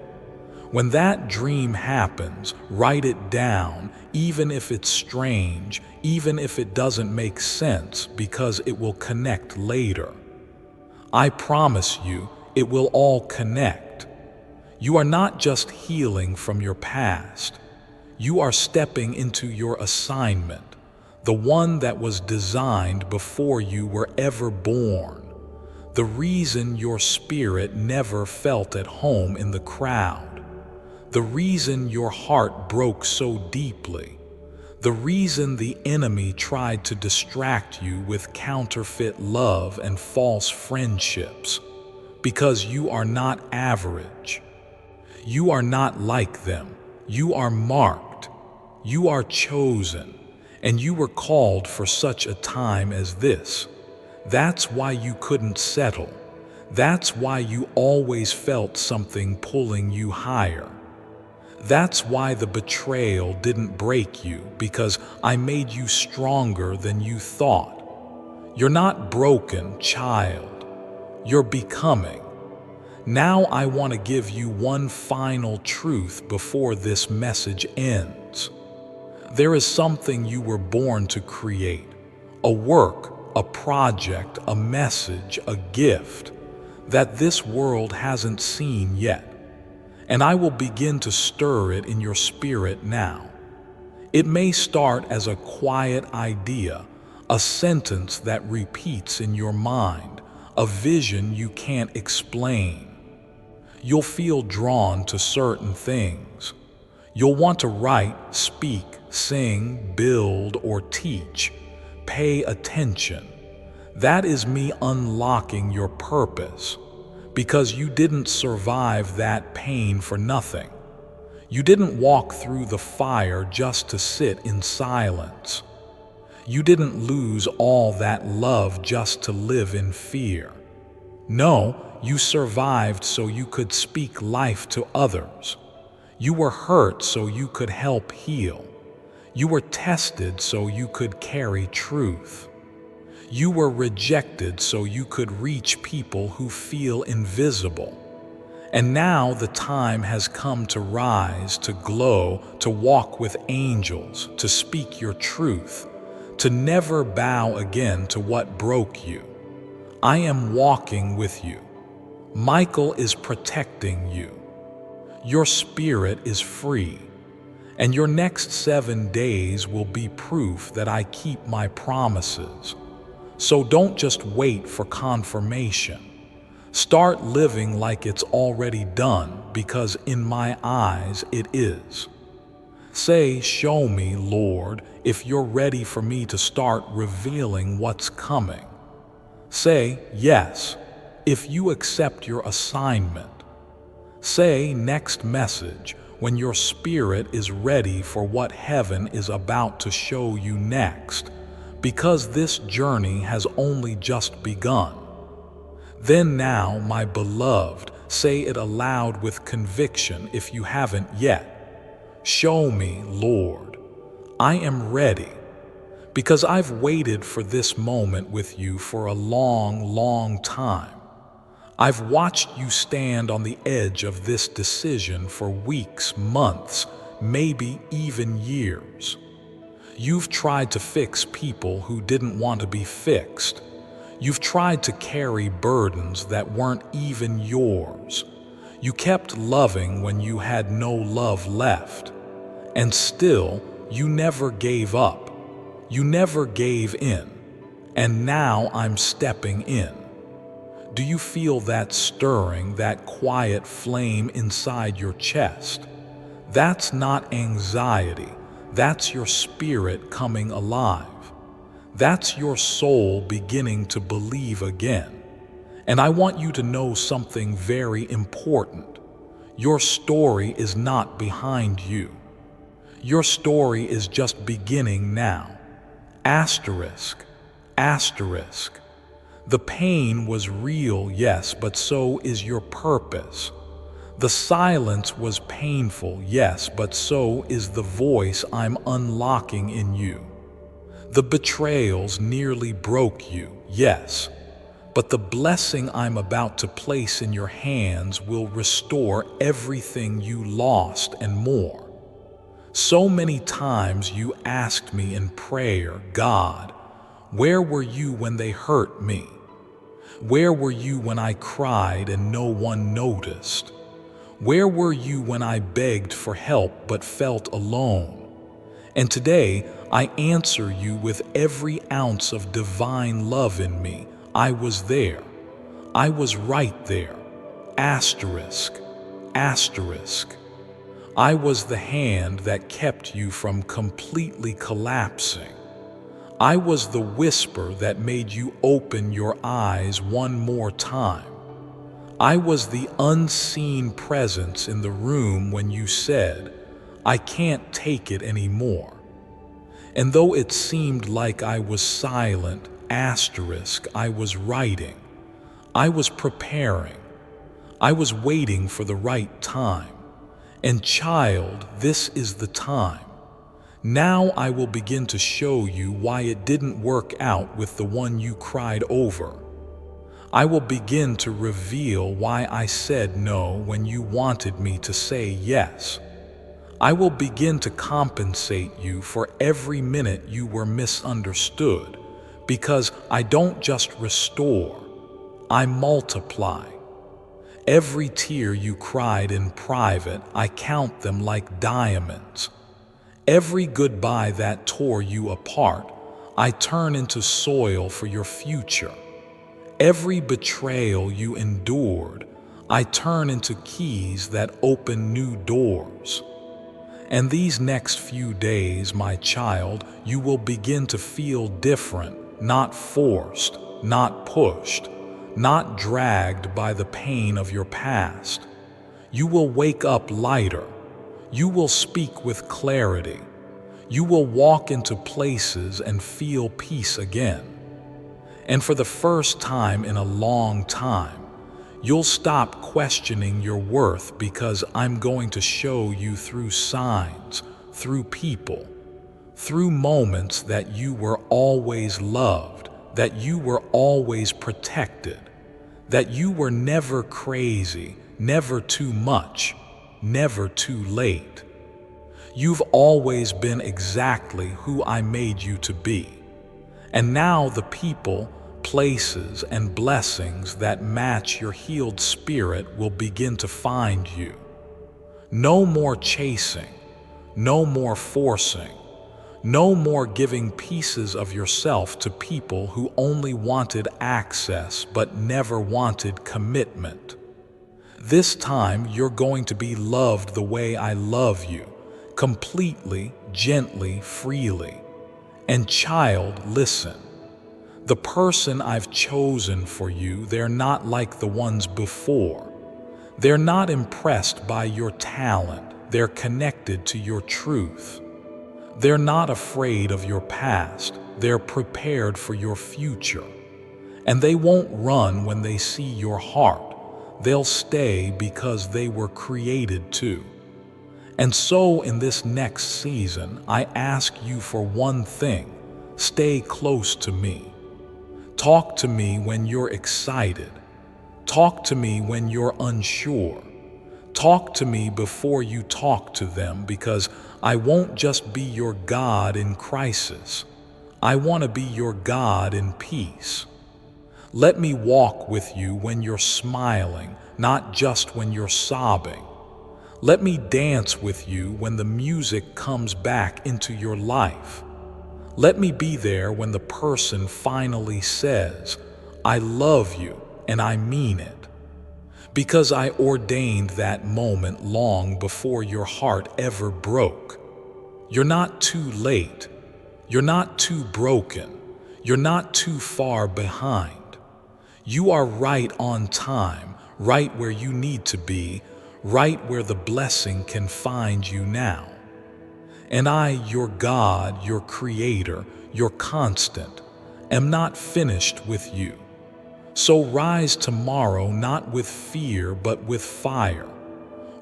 When that dream happens, write it down, even if it's strange, even if it doesn't make sense, because it will connect later. I promise you, it will all connect. You are not just healing from your past. You are stepping into your assignment, the one that was designed before you were ever born. The reason your spirit never felt at home in the crowd. The reason your heart broke so deeply. The reason the enemy tried to distract you with counterfeit love and false friendships, because you are not average. You are not like them. You are marked. You are chosen, and you were called for such a time as this. That's why you couldn't settle. That's why you always felt something pulling you higher. That's why the betrayal didn't break you, because I made you stronger than you thought. You're not broken, child. You're becoming. Now I want to give you one final truth before this message ends. There is something you were born to create, a work, a project, a message, a gift that this world hasn't seen yet. And I will begin to stir it in your spirit now. It may start as a quiet idea, a sentence that repeats in your mind, a vision you can't explain. You'll feel drawn to certain things. You'll want to write, speak, sing, build, or teach. Pay attention. That is me unlocking your purpose. Because you didn't survive that pain for nothing. You didn't walk through the fire just to sit in silence. You didn't lose all that love just to live in fear. No, you survived so you could speak life to others. You were hurt so you could help heal. You were tested so you could carry truth. You were rejected so you could reach people who feel invisible. And now the time has come to rise, to glow, to walk with angels, to speak your truth, to never bow again to what broke you. I am walking with you. Michael is protecting you. Your spirit is free. And your next 7 days will be proof that I keep my promises. So don't just wait for confirmation. Start living like it's already done, because in my eyes it is. Say, "Show me, Lord, if you're ready for me to start revealing what's coming." Say, "Yes," if you accept your assignment. Say, "Next message," when your spirit is ready for what heaven is about to show you next. Because this journey has only just begun. Then now, my beloved, say it aloud with conviction if you haven't yet. "Show me, Lord. I am ready." Because I've waited for this moment with you for a long, long time. I've watched you stand on the edge of this decision for weeks, months, maybe even years. You've tried to fix people who didn't want to be fixed. You've tried to carry burdens that weren't even yours. You kept loving when you had no love left. And still, you never gave up. You never gave in. And now I'm stepping in. Do you feel that stirring, that quiet flame inside your chest? That's not anxiety. That's your spirit coming alive. That's your soul beginning to believe again. And I want you to know something very important. Your story is not behind you. Your story is just beginning now. Asterisk, asterisk. The pain was real, yes, but so is your purpose. The silence was painful, yes, but so is the voice I'm unlocking in you. The betrayals nearly broke you, yes, but the blessing I'm about to place in your hands will restore everything you lost and more. So many times you asked me in prayer, "God, where were you when they hurt me? Where were you when I cried and no one noticed? Where were you when I begged for help but felt alone?" And today, I answer you with every ounce of divine love in me. I was there. I was right there. Asterisk, asterisk. I was the hand that kept you from completely collapsing. I was the whisper that made you open your eyes one more time. I was the unseen presence in the room when you said, "I can't take it anymore." And though it seemed like I was silent, I was writing. I was preparing. I was waiting for the right time. And child, this is the time. Now I will begin to show you why it didn't work out with the one you cried over. I will begin to reveal why I said no when you wanted me to say yes. I will begin to compensate you for every minute you were misunderstood, because I don't just restore, I multiply. Every tear you cried in private, I count them like diamonds. Every goodbye that tore you apart, I turn into soil for your future. Every betrayal you endured, I turn into keys that open new doors. And these next few days, my child, you will begin to feel different, not forced, not pushed, not dragged by the pain of your past. You will wake up lighter. You will speak with clarity. You will walk into places and feel peace again. And for the first time in a long time, you'll stop questioning your worth, because I'm going to show you through signs, through people, through moments that you were always loved, that you were always protected, that you were never crazy, never too much, never too late. You've always been exactly who I made you to be. And now the people, places, and blessings that match your healed spirit will begin to find you. No more chasing, no more forcing, no more giving pieces of yourself to people who only wanted access but never wanted commitment. This time you're going to be loved the way I love you, completely, gently, freely. And child, listen. The person I've chosen for you, they're not like the ones before. They're not impressed by your talent. They're connected to your truth. They're not afraid of your past. They're prepared for your future. And they won't run when they see your heart. They'll stay because they were created to. And so in this next season, I ask you for one thing: stay close to me. Talk to me when you're excited. Talk to me when you're unsure. Talk to me before you talk to them, because I won't just be your God in crisis. I want to be your God in peace. Let me walk with you when you're smiling, not just when you're sobbing. Let me dance with you when the music comes back into your life. Let me be there when the person finally says, "I love you and I mean it." Because I ordained that moment long before your heart ever broke. You're not too late. You're not too broken. You're not too far behind. You are right on time, right where you need to be, right where the blessing can find you now. And I, your God, your Creator, your constant, am not finished with you. So rise tomorrow not with fear but with fire.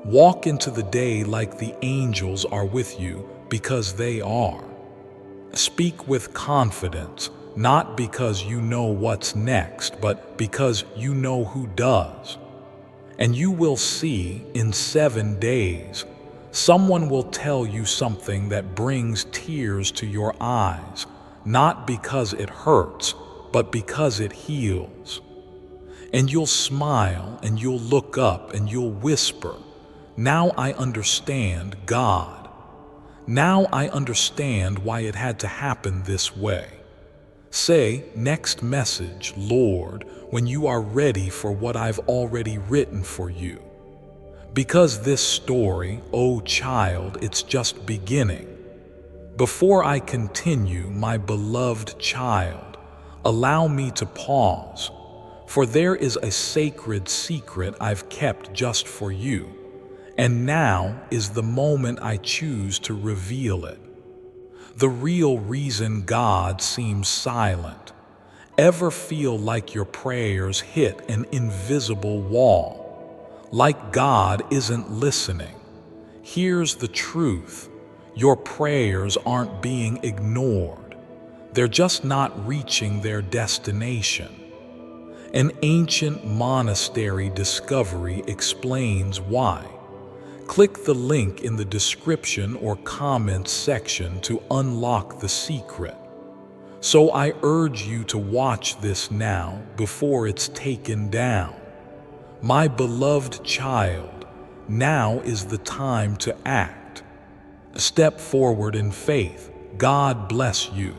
Walk into the day like the angels are with you, because they are. Speak with confidence, not because you know what's next, but because you know who does. And you will see in 7 days, someone will tell you something that brings tears to your eyes, not because it hurts, but because it heals. And you'll smile and you'll look up and you'll whisper, "Now I understand God. Now I understand why it had to happen this way." Say, "Next message, Lord," when you are ready for what I've already written for you. Because this story, O child, it's just beginning. Before I continue, my beloved child, allow me to pause, for there is a sacred secret I've kept just for you, and now is the moment I choose to reveal it. The real reason God seems silent. Ever feel like your prayers hit an invisible wall? Like God isn't listening? Here's the truth. Your prayers aren't being ignored. They're just not reaching their destination. An ancient monastery discovery explains why. Click the link in the description or comments section to unlock the secret. So I urge you to watch this now before it's taken down. My beloved child, now is the time to act. Step forward in faith. God bless you.